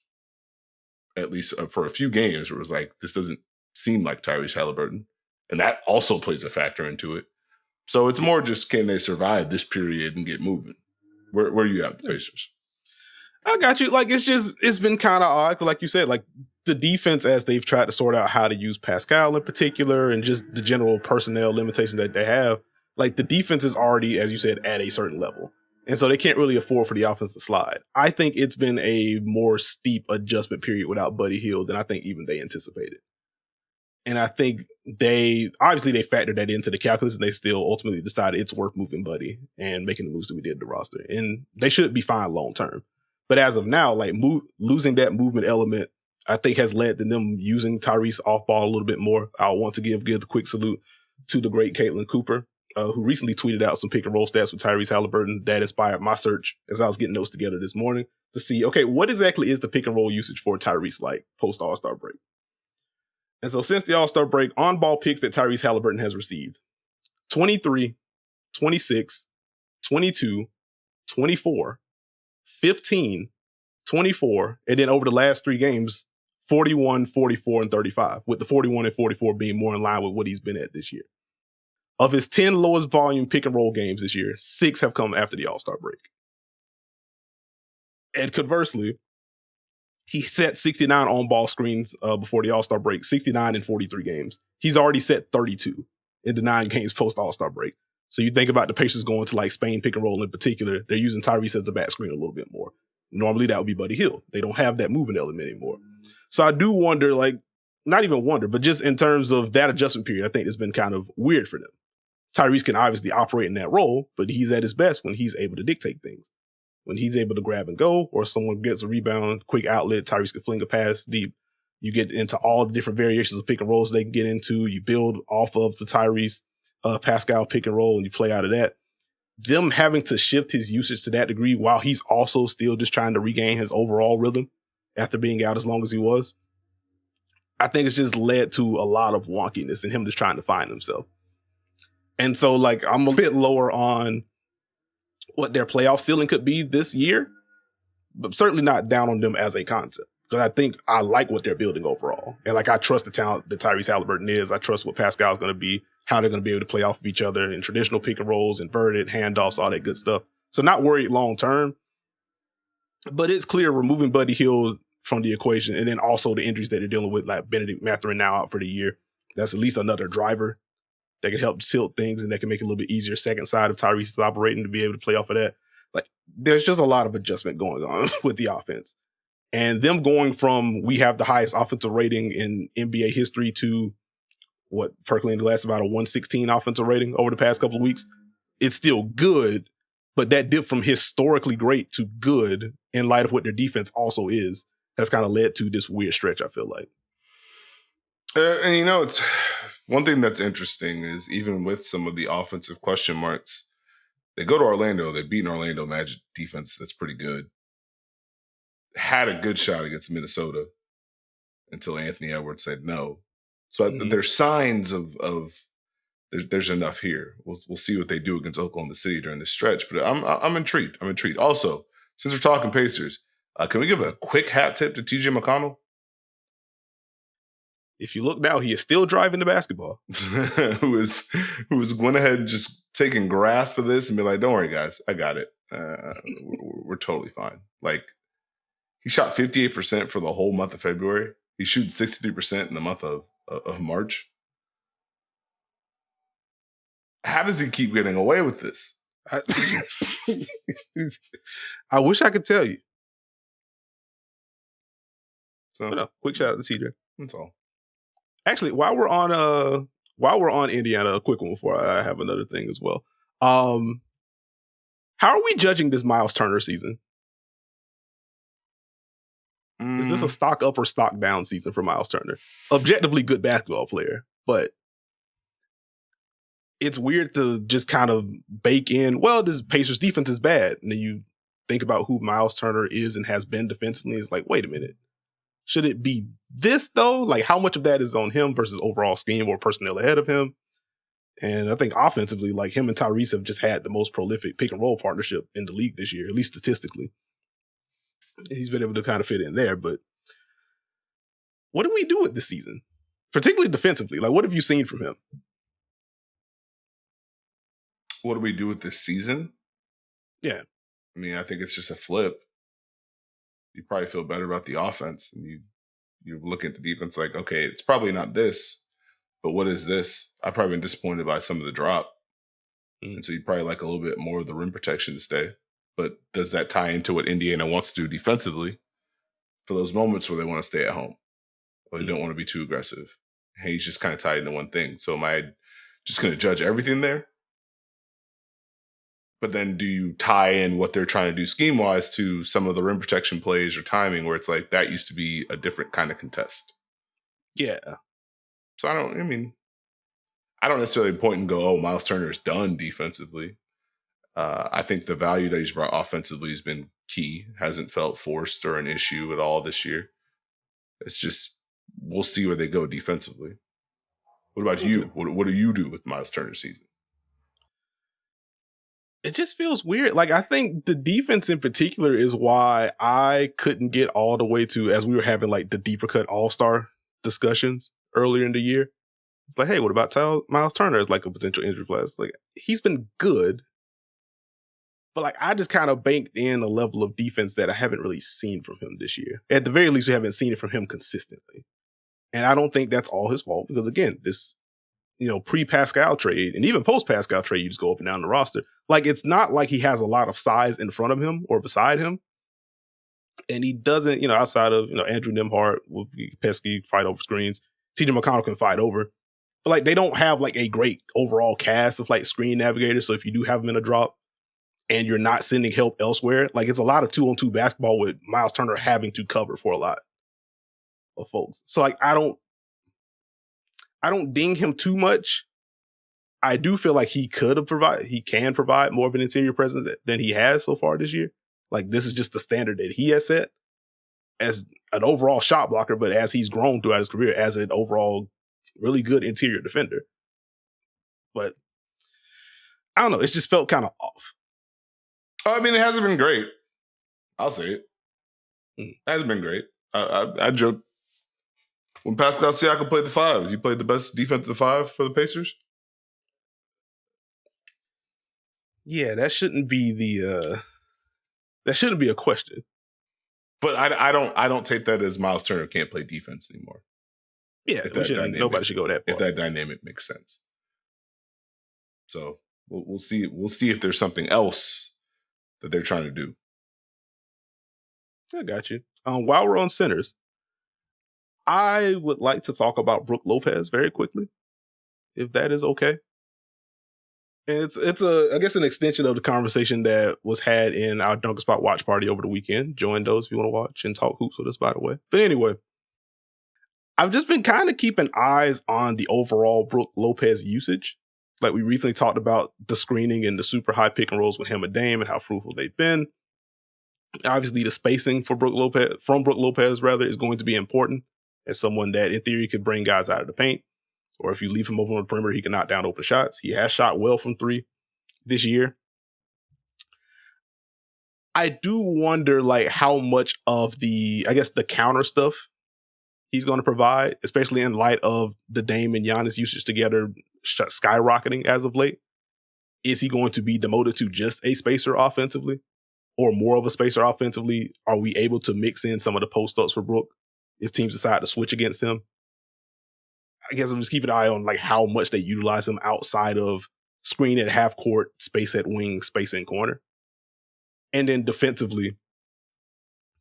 B: at least for a few games, where it was like, this doesn't seem like Tyrese Halliburton. And that also plays a factor into it. So it's more just, can they survive this period and get moving? Where are you at with the Pacers?
A: I got you. Like, it's been kind of odd. Like you said, like the defense, as they've tried to sort out how to use Pascal in particular and just the general personnel limitations that they have, like the defense is already, as you said, at a certain level. And so they can't really afford for the offense to slide. I think it's been a more steep adjustment period without Buddy Hield than I think even they anticipated. And I think they factored that into the calculus, and they still ultimately decided it's worth moving Buddy and making the moves that we did to the roster. And they should be fine long term. But as of now, like losing that movement element, I think has led to them using Tyrese off ball a little bit more. I want to give a quick salute to the great Caitlin Cooper, who recently tweeted out some pick and roll stats with Tyrese Halliburton that inspired my search as I was getting those together this morning to see, okay, what exactly is the pick and roll usage for Tyrese like post All-Star break? And so since the All-Star break, on-ball picks that Tyrese Halliburton has received: 23, 26, 22, 24, 15, 24, and then over the last 3 games, 41, 44, and 35, with the 41 and 44 being more in line with what he's been at this year. Of his 10 lowest volume pick and roll games this year, 6 have come after the All-Star break. And conversely, he set 69 on-ball screens before the All-Star break, 69 in 43 games. He's already set 32 in the 9 games post-All-Star break. So you think about the Pacers going to like Spain pick and roll in particular, they're using Tyrese as the back screen a little bit more. Normally that would be Buddy Hield. They don't have that moving element anymore. So I do wonder, like, not even wonder, but just in terms of that adjustment period, I think it's been kind of weird for them. Tyrese can obviously operate in that role, but he's at his best when he's able to dictate things. When he's able to grab and go, or someone gets a rebound, quick outlet, Tyrese can fling a pass deep. You get into all the different variations of pick and rolls they can get into. You build off of the Tyrese Pascal pick and roll, and you play out of that. Them having to shift his usage to that degree while he's also still just trying to regain his overall rhythm after being out as long as he was, I think it's just led to a lot of wonkiness and him just trying to find himself. And so, like, I'm a bit lower on what their playoff ceiling could be this year, but certainly not down on them as a concept. Because I think I like what they're building overall. And like, I trust the talent that Tyrese Halliburton is. I trust what Pascal's going to be, how they're going to be able to play off of each other in traditional pick and rolls, inverted, handoffs, all that good stuff. So not worried long term. But it's clear removing Buddy Hield from the equation, and then also the injuries that they're dealing with, like Benedict Mathurin now out for the year. That's at least another driver that can help tilt things and that can make it a little bit easier. Second side of Tyrese's operating to be able to play off of that. Like, there's just a lot of adjustment going on with the offense. And them going from, we have the highest offensive rating in NBA history, to what percolating last about a 116 offensive rating over the past couple of weeks. It's still good, but that dip from historically great to good in light of what their defense also is has kind of led to this weird stretch, I feel like.
B: And you know, it's one thing that's interesting is even with some of the offensive question marks, they go to Orlando, they beat an Orlando Magic defense that's pretty good. Had a good shot against Minnesota until Anthony Edwards said no. So there's signs of there's enough here. We'll see what they do against Oklahoma City during this stretch. But I'm intrigued. I'm intrigued. Also, since we're talking Pacers, can we give a quick hat tip to TJ McConnell?
A: If you look now, he is still driving the basketball.
B: who was went ahead and just taking grasp of this and be like, don't worry, guys, I got it. We're totally fine. Like, he shot 58% for the whole month of February. He shoots 63% in the month of March. How does he keep getting away with this?
A: I wish I could tell you.
B: So,
A: no, quick shout out to TJ.
B: That's all.
A: Actually, while we're on Indiana, a quick one before I have another thing as well. How are we judging this Miles Turner season? Is this a stock up or stock down season for Miles Turner? Objectively good basketball player, but it's weird to just kind of bake in, well, this Pacers defense is bad. And then you think about who Miles Turner is and has been defensively. It's like, wait a minute. Should it be this, though? Like, how much of that is on him versus overall scheme or personnel ahead of him? And I think offensively, like, him and Tyrese have just had the most prolific pick and roll partnership in the league this year, at least statistically. He's been able to kind of fit in there. But what do we do with this season? Particularly defensively. Like, what have you seen from him?
B: What do we do with this season?
A: Yeah.
B: I mean, I think it's just a flip. You probably feel better about the offense. And you look at the defense like, okay, it's probably not this, but what is this? I've probably been disappointed by some of the drop. And so you probably like a little bit more of the rim protection to stay. but does that tie into what Indiana wants to do defensively for those moments where they want to stay at home or they don't want to be too aggressive? And he's just kind of tied into one thing. So am I just going to judge everything there? But then do you tie in what they're trying to do scheme-wise to some of the rim protection plays or timing where it's like that used to be a different kind of contest?
A: Yeah.
B: So I don't necessarily point and go, oh, Miles Turner is done defensively. I think the value that he's brought offensively has been key. Hasn't felt forced or an issue at all this year. It's just, we'll see where they go defensively. What about you? What do you do with Miles Turner's season?
A: It just feels weird. Like, I think the defense in particular is why I couldn't get all the way to, as we were having like the deeper cut all-star discussions earlier in the year. It's like, hey, what about Miles Turner as like a potential injury player? It's like, he's been good, but like I just kind of banked in a level of defense that I haven't really seen from him this year. At the very least, we haven't seen it from him consistently. And I don't think that's all his fault because, again, this, pre-Pascal trade and even post-Pascal trade, you just go up and down the roster. Like, it's not like he has a lot of size in front of him or beside him. And he doesn't, outside of, Andrew Nembhard will be pesky, fight over screens. TJ McConnell can fight over. But like, they don't have like a great overall cast of like screen navigators. So if you do have them in a drop and you're not sending help elsewhere, like it's a lot of 2-on-2 basketball with Miles Turner having to cover for a lot of folks. So like, I don't ding him too much. I do feel like he can provide more of an interior presence than he has so far this year. Like, this is just the standard that he has set as an overall shot blocker, but as he's grown throughout his career as an overall really good interior defender. But I don't know. It's just felt kind of off.
B: I mean, it hasn't been great. I'll say it. It hasn't been great. I joke. When Pascal Siakam played the fives, he played the best defensive five for the Pacers.
A: Yeah, that shouldn't be a question.
B: But I don't take that as Miles Turner can't play defense anymore.
A: Yeah, nobody should go that far.
B: If that dynamic makes sense. So we'll see. We'll see if there's something else that they're trying to do.
A: I got you. While we're on centers, I would like to talk about Brook Lopez very quickly, if that is okay. And it's I guess an extension of the conversation that was had in our Duncan Spot watch party over the weekend. Join those if you want to watch and talk hoops with us, by the way. But anyway, I've just been kind of keeping eyes on the overall Brook Lopez usage. Like, we recently talked about the screening and the super high pick and rolls with him and Dame and how fruitful they've been. Obviously, the spacing for Brook Lopez is going to be important as someone that in theory could bring guys out of the paint. Or if you leave him over on the perimeter, he can knock down open shots. He has shot well from three this year. I do wonder, like, how much of the counter stuff he's going to provide, especially in light of the Dame and Giannis usage together skyrocketing as of late. Is he going to be demoted to just a spacer offensively or more of a spacer offensively? Are we able to mix in some of the post-ups for Brook if teams decide to switch against him? I guess I'm just keeping an eye on like how much they utilize him outside of screen at half court, space at wing, space in corner. And then defensively,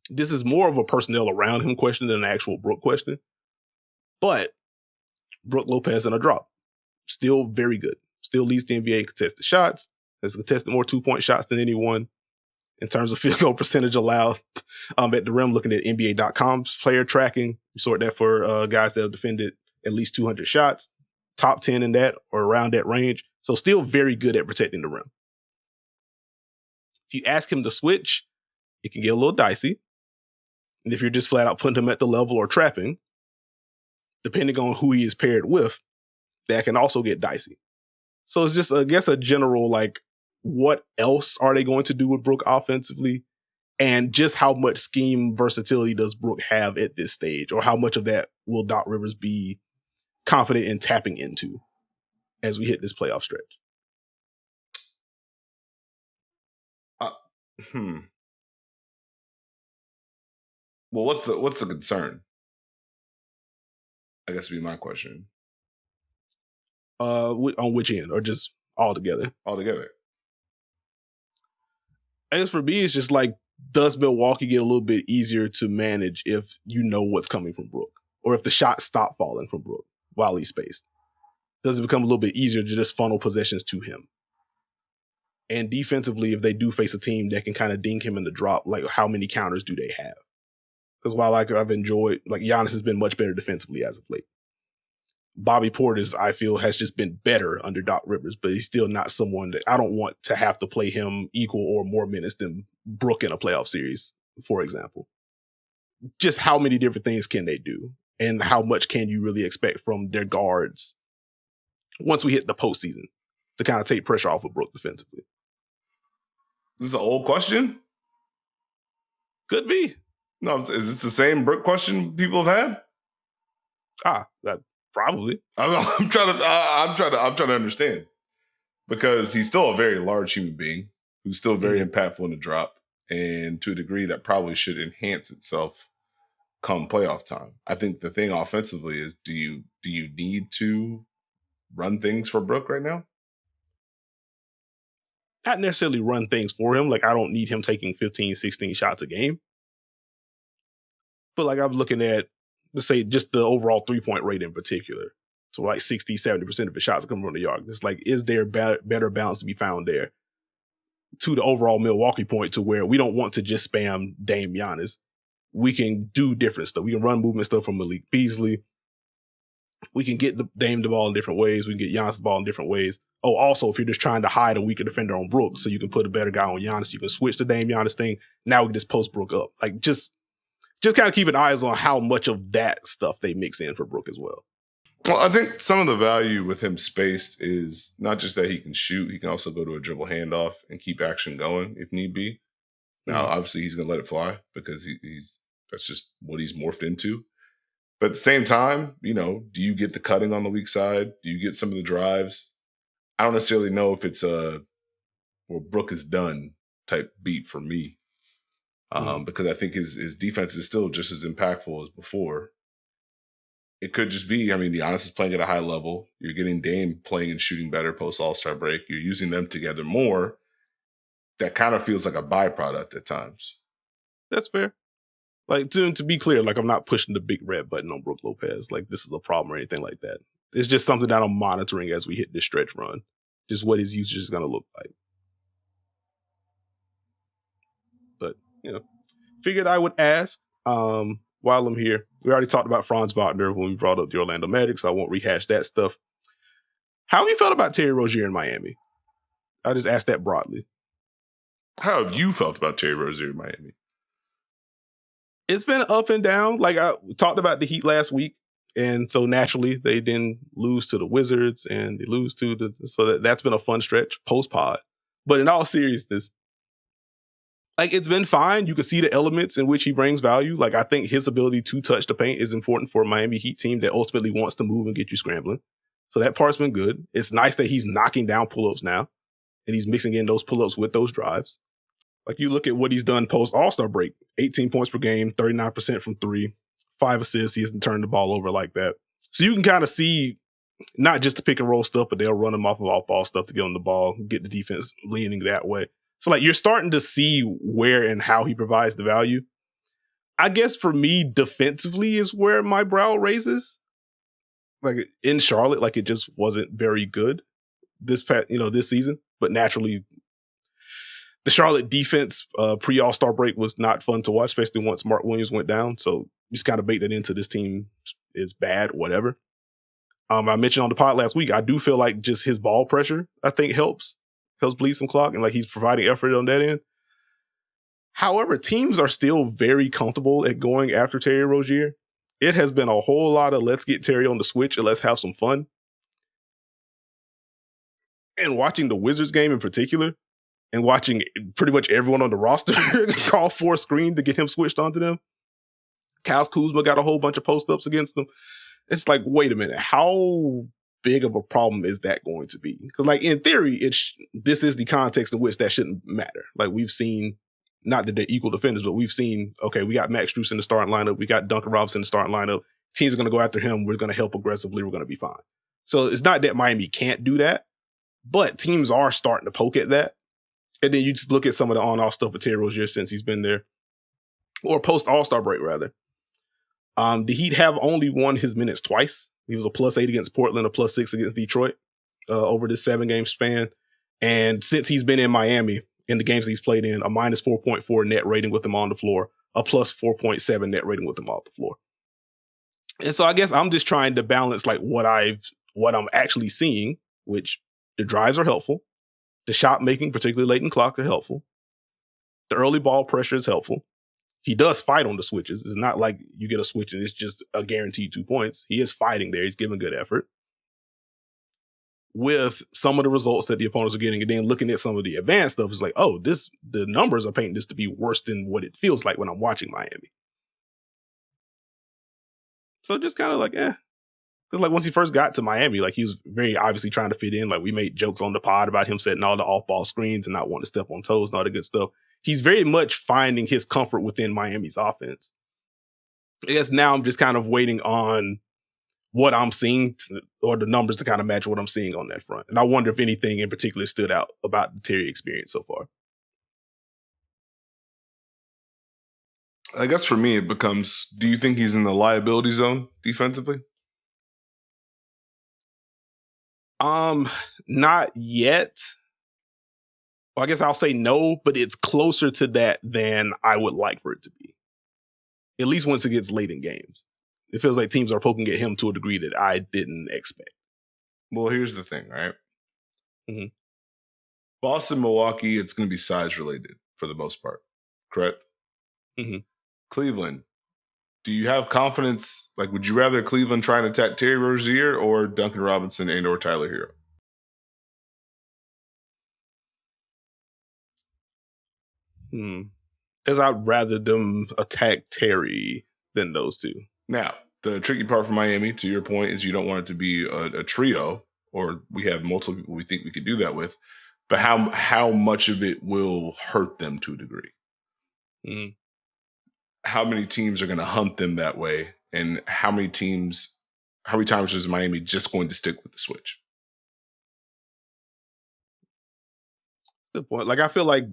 A: this is more of a personnel around him question than an actual Brook question. But Brook Lopez in a drop, still very good. Still leads the NBA in contested shots. Has contested more 2-point shots than anyone. In terms of field goal percentage allowed at the rim, looking at NBA.com's player tracking, you sort that for guys that have defended at least 200 shots, top 10 in that or around that range. So still very good at protecting the rim. If you ask him to switch, it can get a little dicey. And if you're just flat out putting him at the level or trapping, depending on who he is paired with, that can also get dicey. So it's just, I guess, a general, like, what else are they going to do with Brook offensively? And just how much scheme versatility does Brook have at this stage? Or how much of that will Doc Rivers be confident in tapping into as we hit this playoff stretch?
B: Well, what's the concern? I guess would be my question.
A: On which end, or just all together?
B: All together.
A: I guess for me, it's just like, does Milwaukee get a little bit easier to manage if you know what's coming from Brook? Or if the shots stop falling from Brook while he's spaced? Does it become a little bit easier to just funnel possessions to him? And defensively, if they do face a team that can kind of ding him in the drop, like how many counters do they have? Because while I've enjoyed, like Giannis has been much better defensively as of late. Bobby Portis, I feel, has just been better under Doc Rivers, but he's still not someone that I don't want to have to play him equal or more minutes than Brook in a playoff series, for example. Just how many different things can they do? And how much can you really expect from their guards once we hit the postseason to kind of take pressure off of Brook defensively?
B: This is an old question?
A: Could be.
B: No, is this the same Brook question people have had?
A: Probably.
B: I'm trying to understand, because he's still a very large human being who's still very impactful in the drop, and to a degree that probably should enhance itself come playoff time. I think the thing offensively is, do you need to run things for Brook right now?
A: Not necessarily run things for him. Like, I don't need him taking 15, 16 shots a game. But like, I'm looking at, let's say, just the overall 3-point rate in particular. So like 60, 70% of the shots come from the yard. It's like, is there better balance to be found there to the overall Milwaukee point, to where we don't want to just spam Dame Giannis. We can do different stuff. We can run movement stuff from Malik Beasley. We can get the Dame the ball in different ways. We can get Giannis the ball in different ways. Oh, also, if you're just trying to hide a weaker defender on Brook, so you can put a better guy on Giannis, you can switch the Dame Giannis thing. Now we can just post Brook up. Like, just kind of keeping eyes on how much of that stuff they mix in for Brook as well.
B: Well, I think some of the value with him spaced is not just that he can shoot, he can also go to a dribble handoff and keep action going if need be. Now, obviously, he's going to let it fly because that's just what he's morphed into. But at the same time, do you get the cutting on the weak side? Do you get some of the drives? I don't necessarily know if it's Brook is done type beat for me. Because I think his defense is still just as impactful as before. It could just be, Giannis is playing at a high level. You're getting Dame playing and shooting better post All-Star break. You're using them together more. That kind of feels like a byproduct at times.
A: That's fair. Like, to be clear, like, I'm not pushing the big red button on Brook Lopez. Like, this is a problem or anything like that. It's just something that I'm monitoring as we hit this stretch run. Just what his usage is going to look like. But, figured I would ask while I'm here. We already talked about Franz Wagner when we brought up the Orlando Magic, so I won't rehash that stuff. How have you felt about Terry Rozier in Miami? I just asked that broadly.
B: How have you felt about Terry Rozier in Miami?
A: It's been up and down. Like, I talked about the Heat last week, and so naturally they then lose to the Wizards, and they lose to that's been a fun stretch post-pod. But in all seriousness, like, it's been fine. You can see the elements in which he brings value. Like, I think his ability to touch the paint is important for a Miami Heat team that ultimately wants to move and get you scrambling. So that part's been good. It's nice that he's knocking down pull-ups now, and he's mixing in those pull-ups with those drives. Like, you look at what he's done post All-Star break, 18 points per game, 39% from 3, 5 assists. He hasn't turned the ball over like that. So you can kind of see not just the pick and roll stuff, but they'll run him off of off-ball stuff to get on the ball, get the defense leaning that way. So, like, you're starting to see where and how he provides the value. I guess for me, defensively is where my brow raises. Like, in Charlotte, like, it just wasn't very good this season. But naturally, the Charlotte defense pre-All-Star break was not fun to watch, especially once Mark Williams went down. So just kind of bake that into this team is bad, whatever. I mentioned on the pod last week, I do feel like just his ball pressure, I think, helps bleed some clock, and like he's providing effort on that end. However, teams are still very comfortable at going after Terry Rozier. It has been a whole lot of let's get Terry on the switch and let's have some fun. And watching the Wizards game in particular, and watching pretty much everyone on the roster call for a screen to get him switched onto them. Kyle Kuzma got a whole bunch of post-ups against them. It's like, wait a minute, how big of a problem is that going to be? Because, like, in theory, this is the context in which that shouldn't matter. Like, we've seen, not that they're equal defenders, but we've seen, okay, we got Max Strus in the starting lineup, we got Duncan Robinson in the starting lineup, teams are going to go after him, we're going to help aggressively, we're going to be fine. So it's not that Miami can't do that, but teams are starting to poke at that. And then you just look at some of the on-off stuff with Terry Rozier since he's been there, or post-All-Star break, rather. The Heat have only won his minutes twice. He was a +8 against Portland, a +6 against Detroit over this 7-game span. And since he's been in Miami, in the games that he's played in, a -4.4 net rating with him on the floor, a +4.7 net rating with him off the floor. And so I guess I'm just trying to balance like what I'm actually seeing, which the drives are helpful. The shot making, particularly late in clock, are helpful. The early ball pressure is helpful. He does fight on the switches. It's not like you get a switch and it's just a guaranteed 2 points. He is fighting there. He's giving good effort. With some of the results that the opponents are getting, and then looking at some of the advanced stuff, it's like, oh, the numbers are painting this to be worse than what it feels like when I'm watching Miami. So just kind of like, Because like once he first got to Miami, like he was very obviously trying to fit in. Like we made jokes on the pod about him setting all the off-ball screens and not wanting to step on toes and all the good stuff. He's very much finding his comfort within Miami's offense. I guess now I'm just kind of waiting on what I'm seeing or the numbers to kind of match what I'm seeing on that front. And I wonder if anything in particular stood out about the Terry experience so far.
B: I guess for me, it becomes, do you think he's in the liability zone defensively?
A: Not yet. Well, I guess I'll say no, but it's closer to that than I would like for it to be. At least once it gets late in games. It feels like teams are poking at him to a degree that I didn't expect.
B: Well, here's the thing, right?
A: Mm-hmm.
B: Boston, Milwaukee, it's going to be size related for the most part, correct?
A: Mm-hmm.
B: Cleveland, do you have confidence? Like, would you rather Cleveland try and attack Terry Rozier or Duncan Robinson and or Tyler
A: Hero? As I'd rather them attack Terry than those two.
B: Now, the tricky part for Miami, to your point, is you don't want it to be a trio, or we have multiple people we think we could do that with. But how much of it will hurt them to a degree?
A: Mm.
B: How many teams are going to hunt them that way? And how many times is Miami just going to stick with the switch?
A: Good point. Like, I feel like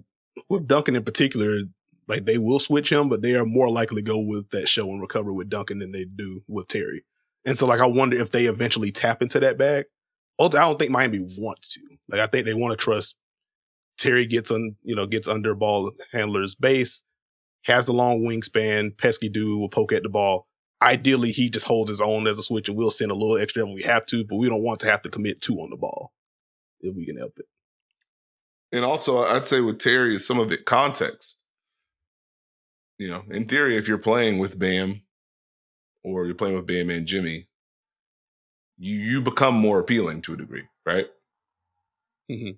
A: with Duncan in particular, like they will switch him, but they are more likely to go with that show and recover with Duncan than they do with Terry. And so, like, I wonder if they eventually tap into that bag. I don't think Miami wants to. Like, I think they want to trust Terry gets under ball handler's base, has the long wingspan, pesky dude will poke at the ball. Ideally, he just holds his own as a switch and we'll send a little extra if we have to, but we don't want to have to commit 2 on the ball if we can help it.
B: And also, I'd say with Terry is some of it context. In theory, if you're playing with Bam or you're playing with Bam and Jimmy, you become more appealing to a degree, right?
A: Mm-hmm.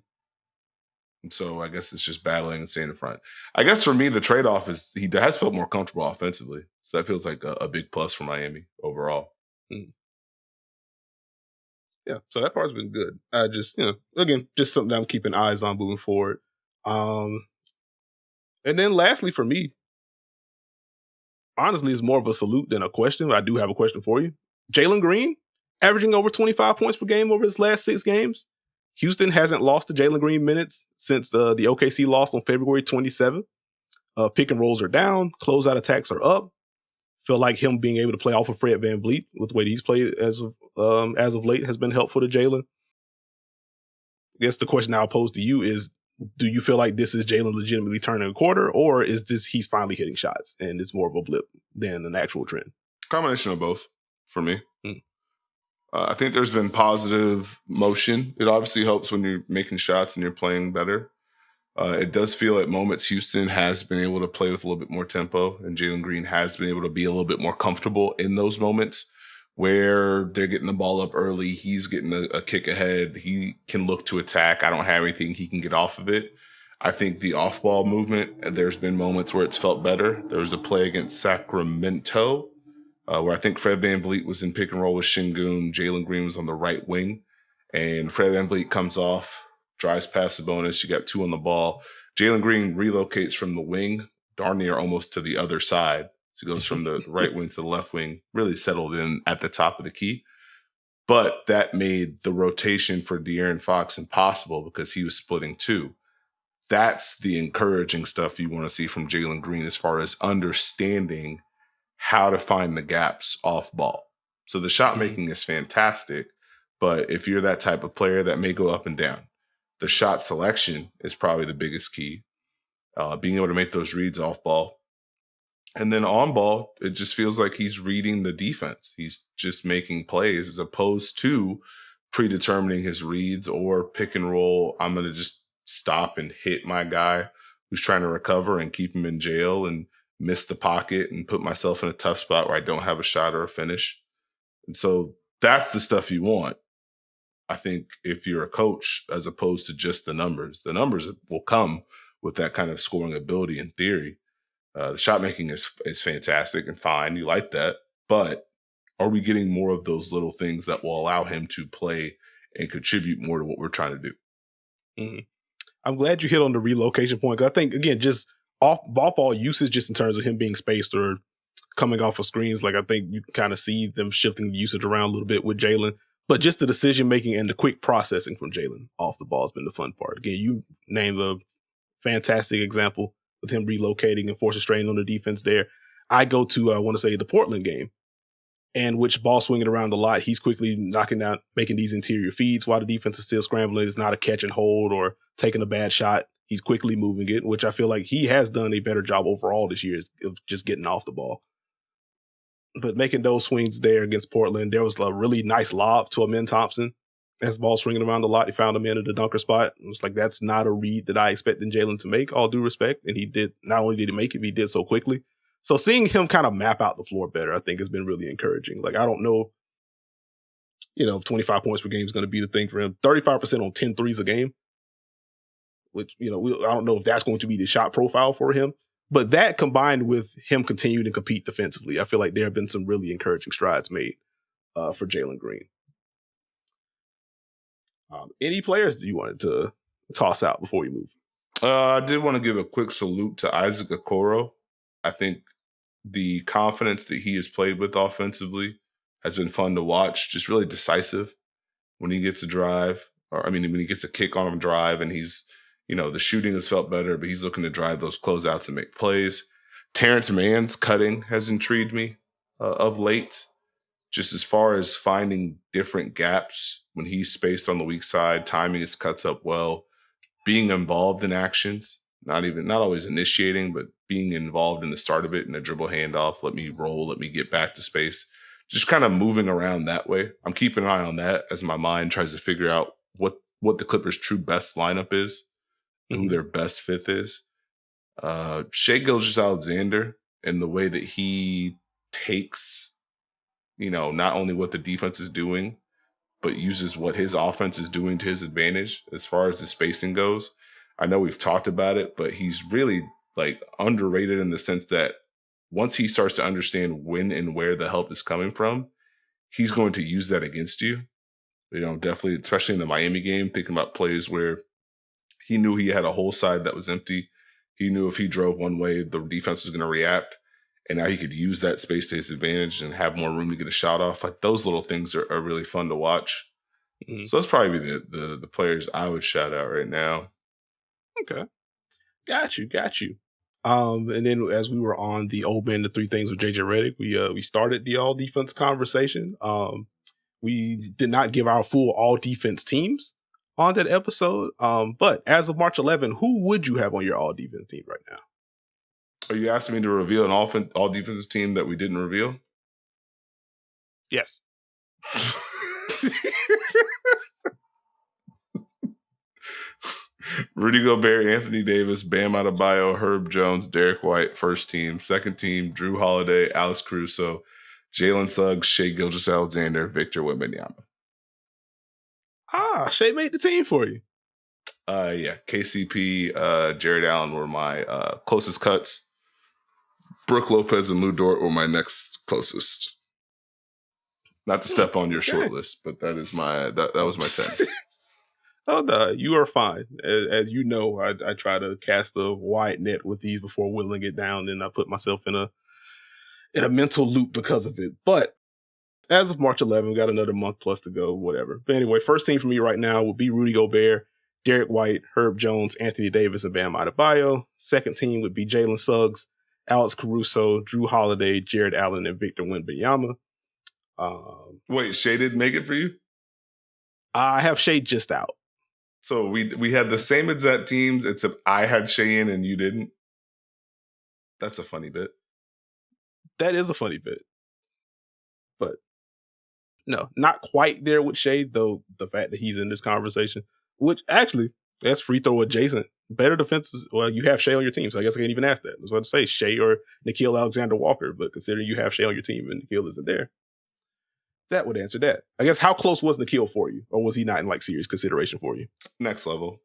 B: And so I guess it's just battling and staying in front. I guess for me, the trade-off is he has felt more comfortable offensively. So that feels like a big plus for Miami overall.
A: Mm-hmm. Yeah, so that part's been good. I just, again, just something I'm keeping eyes on moving forward. And then lastly for me, honestly, it's more of a salute than a question. I do have a question for you. Jalen Green, averaging over 25 points per game over his last 6 games. Houston hasn't lost to Jalen Green minutes since the OKC loss on February 27th. Pick and rolls are down. Closeout attacks are up. Feel like him being able to play off of Fred VanVleet with the way that he's played as of late has been helpful to Jalen. I guess the question I'll pose to you is, do you feel like this is Jalen legitimately turning a quarter, or is this he's finally hitting shots and it's more of a blip than an actual trend?
B: Combination of both for me. I think there's been positive motion. It obviously helps when you're making shots and you're playing better. It does feel at moments Houston has been able to play with a little bit more tempo, and Jalen Green has been able to be a little bit more comfortable in those moments where they're getting the ball up early. He's getting a kick ahead. He can look to attack. I don't have anything. He can get off of it. I think the off-ball movement, there's been moments where it's felt better. There was a play against Sacramento where I think Fred VanVleet was in pick and roll with Şengün. Jalen Green was on the right wing, and Fred VanVleet comes off, drives past the bonus. You got 2 on the ball. Jalen Green relocates from the wing, darn near almost to the other side. So he goes from the right wing to the left wing, really settled in at the top of the key. But that made the rotation for De'Aaron Fox impossible because he was splitting 2. that's the encouraging stuff you want to see from Jalen Green as far as understanding how to find the gaps off ball. So the shot making is fantastic, but if you're that type of player, that may go up and down. The shot selection is probably the biggest key. Being able to make those reads off ball. And then on ball, it just feels like he's reading the defense. He's just making plays as opposed to predetermining his reads or pick and roll. I'm going to just stop and hit my guy who's trying to recover and keep him in jail and miss the pocket and put myself in a tough spot where I don't have a shot or a finish. And so that's the stuff you want, I think, if you're a coach, as opposed to just the numbers. The numbers will come with that kind of scoring ability in theory. The shot making is fantastic and fine. You like that. But are we getting more of those little things that will allow him to play and contribute more to what we're trying to do?
A: Mm-hmm. I'm glad you hit on the relocation point, because I think, again, just off ball usage, just in terms of him being spaced or coming off of screens, like I think you can kind of see them shifting the usage around a little bit with Jalen. But just the decision making and the quick processing from Jalen off the ball has been the fun part. Again, you named a fantastic example with him relocating and forcing strain on the defense there. I go to, I want to say, the Portland game, and which ball swinging around a lot. He's quickly knocking down, making these interior feeds while the defense is still scrambling. It's not a catch and hold or taking a bad shot. He's quickly moving it, which I feel like he has done a better job overall this year of just getting off the ball. But making those swings there against Portland, there was a really nice lob to Amen Thompson. As the ball swinging around a lot, he found him in at the dunker spot. It was like, that's not a read that I expected Jalen to make, all due respect. And he did, not only did he make it, but he did so quickly. So seeing him kind of map out the floor better, I think, has been really encouraging. Like, I don't know, if 25 points per game is going to be the thing for him. 35% on 10 threes a game, which, I don't know if that's going to be the shot profile for him. But that combined with him continuing to compete defensively, I feel like there have been some really encouraging strides made for Jalen Green. Any players that you wanted to toss out before we move?
B: I did want to give a quick salute to Isaac Okoro. I think the confidence that he has played with offensively has been fun to watch. Just really decisive when he gets a drive, when he gets a kick on a drive, and he's, the shooting has felt better, but he's looking to drive those closeouts and make plays. Terrence Mann's cutting has intrigued me of late, just as far as finding different gaps when he's spaced on the weak side, timing his cuts up well, being involved in actions, not always initiating, but being involved in the start of it in a dribble handoff. Let me roll, let me get back to space. Just kind of moving around that way. I'm keeping an eye on that as my mind tries to figure out what the Clippers' true best lineup is, who their best fifth is. Shai Gilgeous-Alexander, and the way that he takes, not only what the defense is doing, but uses what his offense is doing to his advantage as far as the spacing goes. I know we've talked about it, but he's really underrated in the sense that once he starts to understand when and where the help is coming from, he's going to use that against you. Definitely, especially in the Miami game, thinking about plays where he knew he had a whole side that was empty. He knew if he drove one way, the defense was going to react. And now he could use that space to his advantage and have more room to get a shot off. Like, those little things are really fun to watch. Mm-hmm. So that's probably the players I would shout out right now.
A: Okay. Got you. And then as we were on the old man, the three things with JJ Redick, we started the all defense conversation. We did not give our full all defense teams on that episode. But as of March 11, who would you have on your all defense team right now?
B: Are you asking me to reveal an all defensive team that we didn't reveal?
A: Yes.
B: Rudy Gobert, Anthony Davis, Bam Adebayo, Herb Jones, Derek White, first team. Second team, Drew Holiday, Alex Caruso, Jalen Suggs, Shai Gilgeous-Alexander, Victor Wembanyama.
A: Shai made the team for you.
B: Yeah. KCP, Jared Allen were my closest cuts. Brook Lopez and Lou Dort were my next closest. Not to step on your short list, but that is that was my 10.
A: Oh, no, you are fine. As you know, I try to cast a wide net with these before whittling it down, and I put myself in a mental loop because of it. But as of March 11, we got another month plus to go, whatever. But anyway, first team for me right now would be Rudy Gobert, Derek White, Herb Jones, Anthony Davis, and Bam Adebayo. Second team would be Jalen Suggs, Alex Caruso, Drew Holiday, Jared Allen, and Victor Wembanyama.
B: Wait, Shai didn't make it for you?
A: I have Shai just out.
B: So we had the same exact teams, except I had Shai in and you didn't. That's a funny bit.
A: That is a funny bit. But no, not quite there with Shai, though the fact that he's in this conversation, which actually, that's free throw adjacent. Better defenses. Well, you have Shai on your team, so I guess I can't even ask that. I was about to say Shai or Gilgeous-Alexander Walker, but considering you have Shai on your team and Nikhil isn't there, that would answer that. I guess how close was Nikhil for you? Or was he not in like serious consideration for you?
B: Next level.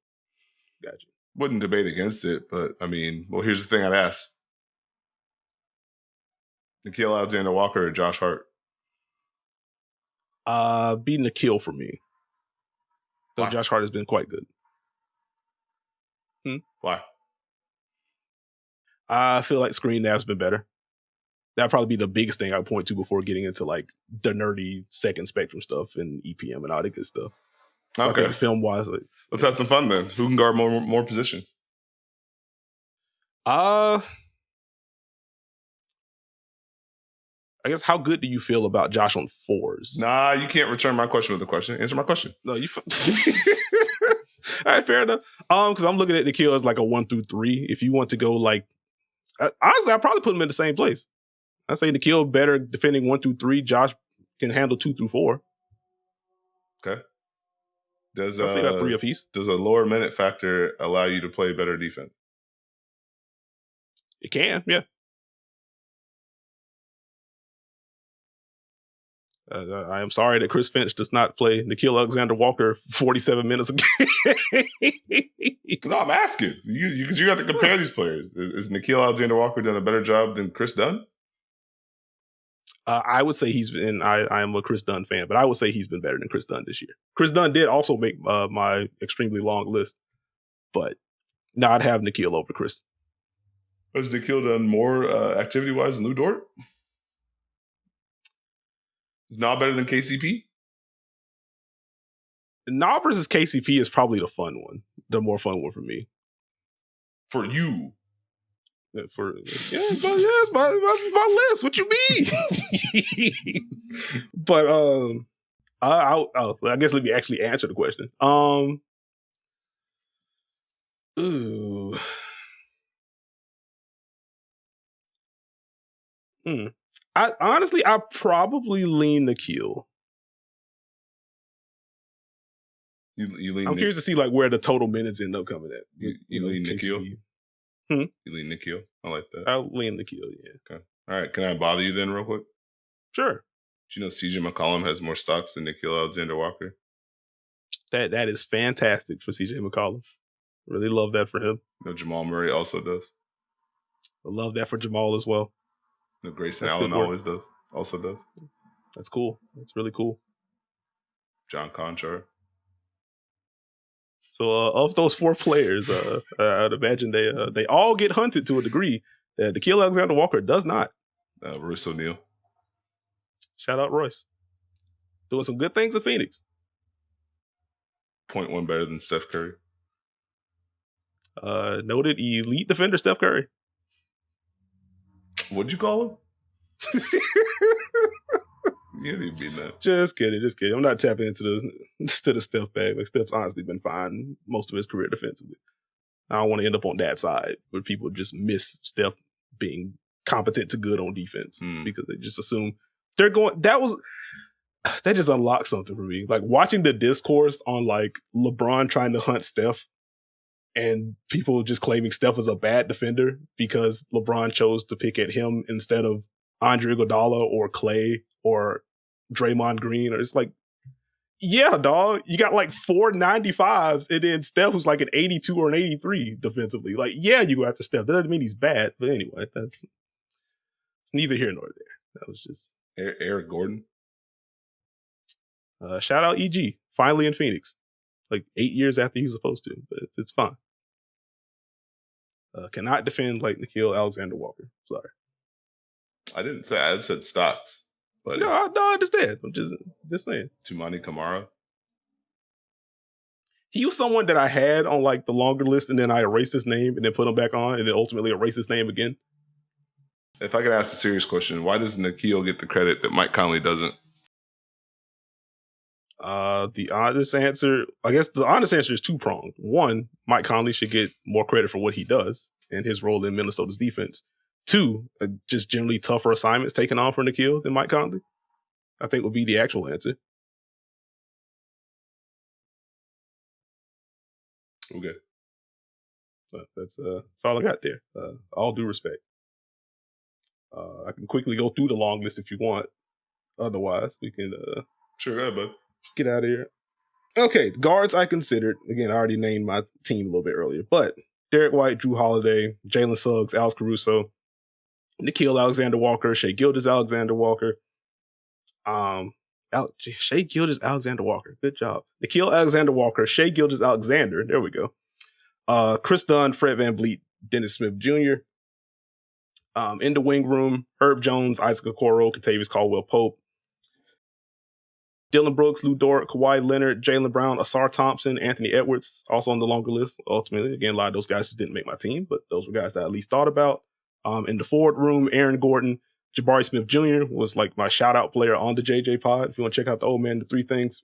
A: Gotcha.
B: Wouldn't debate against it, but I mean, well, here's the thing I'd ask. Gilgeous-Alexander Walker or Josh Hart?
A: Be Nikhil for me. Though
B: Why?
A: Josh Hart has been quite good.
B: Why?
A: I feel like screen nav's been better. That'd probably be the biggest thing I would point to before getting into like the nerdy second spectrum stuff and EPM and all that good stuff.
B: Okay.
A: Like, film wise, like,
B: let's have some fun then. Who can guard more positions?
A: I guess how good do you feel about Josh on fours?
B: Nah, you can't return my question with a question. Answer my question.
A: No, you. All right, fair enough. Because I'm looking at Nikhil as like a 1 through 3. If you want to go like, honestly, I'd probably put him in the same place. I say Nikhil better defending 1 through 3. Josh can handle 2 through 4.
B: Okay.
A: I'll say about 3 apiece.
B: Does a lower minute factor allow you to play better defense?
A: It can, yeah. I am sorry that Chris Finch does not play Gilgeous-Alexander Walker 47 minutes a game.
B: No, I'm asking you because you have to compare these players. Is Gilgeous-Alexander Walker done a better job than Chris Dunn?
A: I would say he's been. I am a Chris Dunn fan, but I would say he's been better than Chris Dunn this year. Chris Dunn did also make my extremely long list, but now I'd have Nikhil over Chris.
B: Has Nikhil done more activity wise than Lou Dort? Is Nah better than KCP?
A: Nah versus KCP is probably the fun one, the more fun one for me.
B: For you.
A: It's my list. What you mean? But I guess let me actually answer the question. I probably lean Nikhil.
B: You lean.
A: I'm curious to see like where the total minutes end up coming at.
B: You lean Nikhil. You lean Nikhil. I like that.
A: I'll lean Nikhil. Yeah.
B: Okay. All right. Can I bother you then, real quick?
A: Sure.
B: Do you know CJ McCollum has more stocks than Gilgeous-Alexander Walker?
A: That is fantastic for CJ McCollum. Really love that for him.
B: You know, Jamal Murray also does.
A: I love that for Jamal as well.
B: You know, Grayson Allen always does. Also does.
A: That's cool. That's really cool.
B: John Conchar.
A: So of those 4 players, I'd imagine they all get hunted to a degree that Gilgeous-Alexander Walker does not.
B: Royce O'Neal.
A: Shout out Royce. Doing some good things in Phoenix.
B: 0.1 better than Steph Curry.
A: Noted elite defender Steph Curry.
B: What'd you call him? You didn't even mean that.
A: Just kidding. I'm not tapping into the Steph bag. Like Steph's honestly been fine most of his career defensively. I don't want to end up on that side where people just miss Steph being competent to good on defense because they just assume they're going. That just unlocked something for me. Like watching the discourse on like LeBron trying to hunt Steph and people just claiming Steph is a bad defender because LeBron chose to pick at him instead of Andre Iguodala or Clay or Draymond Green. Or it's like, yeah, dog, you got like 4 95s and then Steph was like an 82 or an 83 defensively. Like, yeah, you go after Steph. That doesn't mean he's bad. But anyway, it's neither here nor there. That was just
B: Eric Gordon.
A: Shout out EG. Finally in Phoenix. Like 8 years after he was supposed to, but it's fine. Cannot defend like Gilgeous-Alexander Walker. Sorry.
B: I didn't say. I said stocks. But
A: no, I understand. I'm just saying.
B: Tumani Kamara.
A: He was someone that I had on like the longer list, and then I erased his name and then put him back on, and then ultimately erased his name again.
B: If I could ask a serious question, why does Nikhil get the credit that Mike Conley doesn't?
A: The honest answer, I guess the honest answer is two-pronged. One, Mike Conley should get more credit for what he does and his role in Minnesota's defense. Two, just generally tougher assignments taken on for Nikhil than Mike Conley, I think would be the actual answer.
B: Okay.
A: But that's all I got there. All due respect. I can quickly go through the long list if you want. Otherwise, we can
B: sure, go ahead, bud.
A: Get out of here. Okay, guards I considered. Again, I already named my team a little bit earlier, but Derek White, Drew Holiday, Jalen Suggs, Alex Caruso, Gilgeous-Alexander Walker, Shai Gilgeous-Alexander Walker. Shai Gilgeous-Alexander Walker. Good job. Nickeil Alexander Walker, Shai Gilgeous-Alexander. There we go. Chris Dunn, Fred VanVleet, Dennis Smith Jr. In the wing room, Herb Jones, Isaac Okoro, Kentavious Caldwell-Pope, Dylan Brooks, Lou Dort, Kawhi Leonard, Jaylen Brown, Asar Thompson, Anthony Edwards, also on the longer list. Ultimately, again, a lot of those guys just didn't make my team, but those were guys that I at least thought about. In the forward room, Aaron Gordon, Jabari Smith Jr. was like my shout-out player on the JJ pod. If you want to check out the old man, the three things.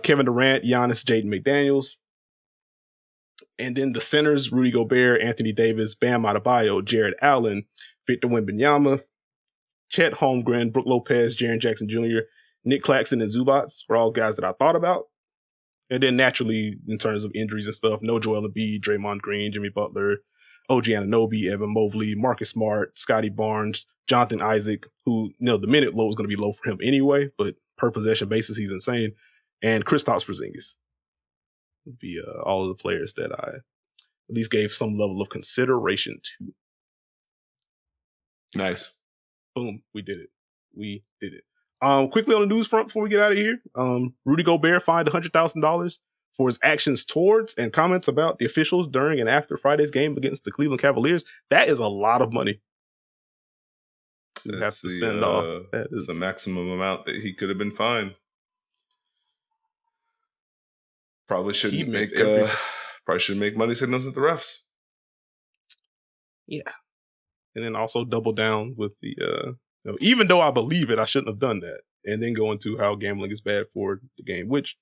A: Kevin Durant, Giannis, Jaden McDaniels. And then the centers, Rudy Gobert, Anthony Davis, Bam Adebayo, Jared Allen, Victor Wembanyama, Chet Holmgren, Brook Lopez, Jaren Jackson Jr., Nick Claxton, and Zubats were all guys that I thought about. And then naturally, in terms of injuries and stuff, no Joel Embiid, Draymond Green, Jimmy Butler, OG Anunoby, Evan Mobley, Marcus Smart, Scotty Barnes, Jonathan Isaac, who, the minute low is going to be low for him anyway, but per possession basis, he's insane. And Kristaps Porzingis would be all of the players that I at least gave some level of consideration to.
B: Nice.
A: Boom, we did it. Quickly on the news front before we get out of here, Rudy Gobert fined $100,000 for his actions towards and comments about the officials during and after Friday's game against the Cleveland Cavaliers. That is a lot of money.
B: That's the send off. That is the maximum amount that he could have been fined. Probably shouldn't make money signals at the refs.
A: Yeah. And then also double down with the, even though I believe it, I shouldn't have done that. And then go into how gambling is bad for the game, which,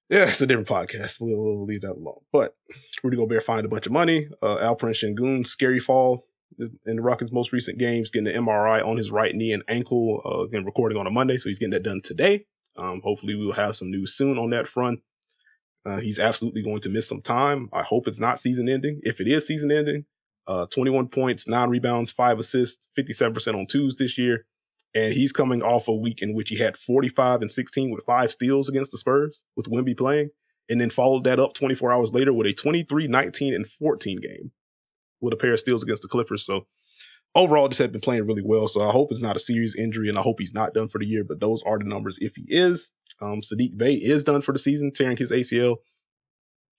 A: yeah, it's a different podcast. We'll leave that alone. But Rudy Gobert fined a bunch of money. Alperen Sengun, scary fall in the Rockets' most recent games, getting an MRI on his right knee and ankle, again, recording on a Monday. So he's getting that done today. Hopefully we will have some news soon on that front. He's absolutely going to miss some time. I hope it's not season ending. If it is season ending, 21 points, 9 rebounds, 5 assists, 57% on twos this year. And he's coming off a week in which he had 45 and 16 with 5 steals against the Spurs with Wemby playing, and then followed that up 24 hours later with a 23, 19, and 14 game with a pair of steals against the Clippers. So overall, just had been playing really well. So I hope it's not a serious injury, and I hope he's not done for the year, but those are the numbers if he is. Sadiq Bey is done for the season, tearing his ACL.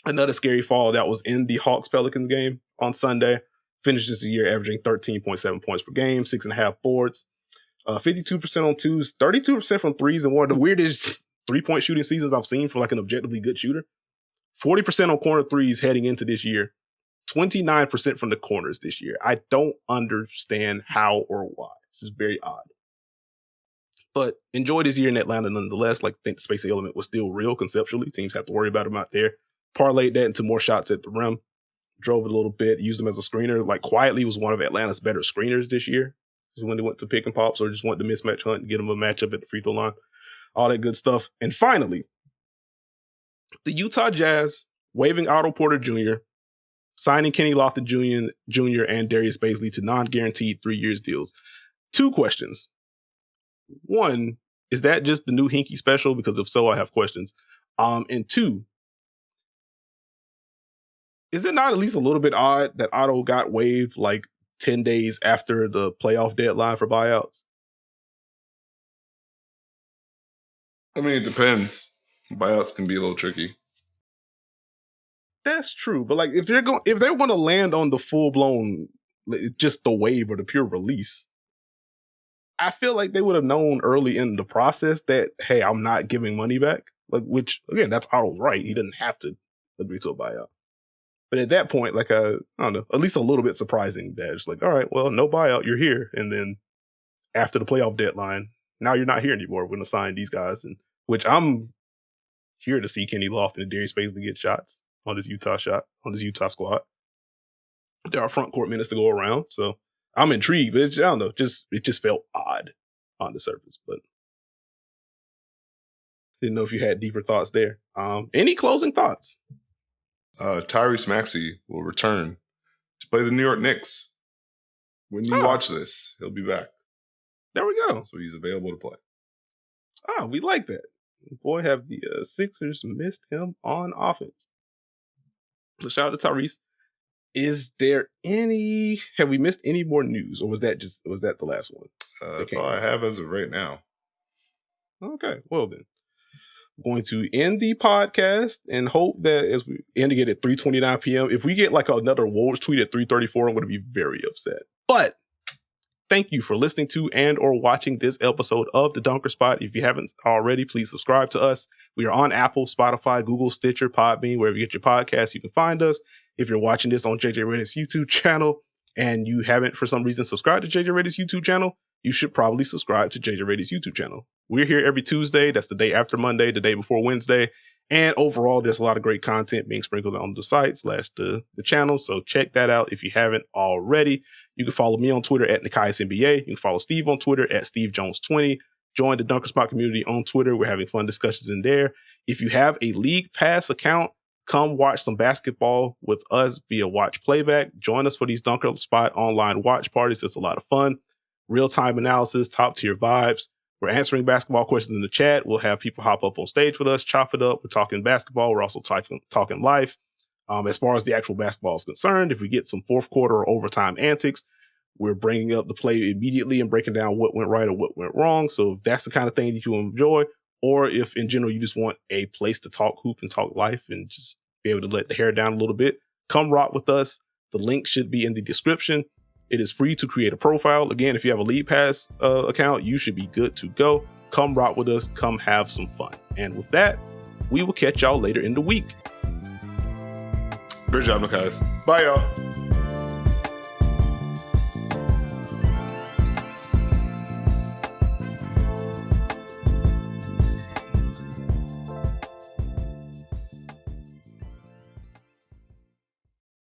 A: Another scary fall that was in the Hawks-Pelicans game on Sunday. Finishes the year averaging 13.7 points per game, 6.5 boards, 52% on twos, 32% from threes, and one of the weirdest three-point shooting seasons I've seen for like an objectively good shooter. 40% on corner threes heading into this year, 29% from the corners this year. I don't understand how or why. It's just very odd. But enjoyed his year in Atlanta nonetheless. Like, I think the spacing element was still real conceptually. Teams have to worry about him out there. Parlayed that into more shots at the rim. Drove it a little bit, used him as a screener. Like, quietly was one of Atlanta's better screeners this year. When they went to pick and pops or just went to mismatch hunt and get him a matchup at the free throw line. All that good stuff. And finally, the Utah Jazz waiving Otto Porter Jr., signing Kenny Lofton Jr. and Darius Bazley to non-guaranteed 3 years deals. 2 questions. One, is that just the new Hinkie special? Because if so, I have questions. And 2, is it not at least a little bit odd that Otto got waived like 10 days after the playoff deadline for buyouts?
B: I mean, it depends. Buyouts can be a little tricky.
A: That's true, but like if they're going to land on the full blown, just the waive or the pure release, I feel like they would have known early in the process that, hey, I'm not giving money back. Like, which again, that's Otto's right. He doesn't have to agree to a buyout. But at that point, like, I don't know, at least a little bit surprising that it's like, all right, well, no buyout, you're here. And then after the playoff deadline, now you're not here anymore. We're going to sign these guys. And which I'm here to see Kenny Lofton and Darius Bazley get shots on this Utah squad. There are front court minutes to go around. So I'm intrigued, but I don't know, it just felt odd on the surface, but didn't know if you had deeper thoughts there. Any closing thoughts?
B: Tyrese Maxey will return to play the New York Knicks. When you watch this, he'll be back.
A: There we go.
B: So he's available to play.
A: We like that. Boy, have the Sixers missed him on offense. So shout out to Tyrese. Have we missed any more news, or was that the last one?
B: That's all I have as of right now.
A: Okay, well then. Going to end the podcast and hope that as we end it at 3:29 p.m. If we get like another Woj tweet at 3:34, I'm going to be very upset. But thank you for listening to and or watching this episode of The Dunker Spot. If you haven't already, please subscribe to us. We are on Apple, Spotify, Google, Stitcher, Podbean, wherever you get your podcasts, you can find us. If you're watching this on JJ Redick's YouTube channel and you haven't for some reason subscribed to JJ Redick's YouTube channel, you should probably subscribe to JJ Redick's YouTube channel. We're here every Tuesday. That's the day after Monday, the day before Wednesday. And overall, there's a lot of great content being sprinkled on the site / the channel. So check that out if you haven't already. You can follow me on Twitter at Nekias NBA. You can follow Steve on Twitter at SteveJones20. Join the Dunker Spot community on Twitter. We're having fun discussions in there. If you have a League Pass account, come watch some basketball with us via Watch Playback. Join us for these Dunker Spot online watch parties. It's a lot of fun. Real-time analysis, top-tier vibes. We're answering basketball questions in the chat. We'll have people hop up on stage with us, chop it up. We're talking basketball. We're also talking life. As far as the actual basketball is concerned, if we get some fourth quarter or overtime antics, we're bringing up the play immediately and breaking down what went right or what went wrong. So if that's the kind of thing that you enjoy, or if in general you just want a place to talk hoop and talk life and just be able to let the hair down a little bit, come rock with us. The link should be in the description. It is free to create a profile. Again, if you have a League Pass account, you should be good to go. Come rock with us. Come have some fun. And with that, we will catch y'all later in the week.
B: Great job, Nekias. Bye, y'all.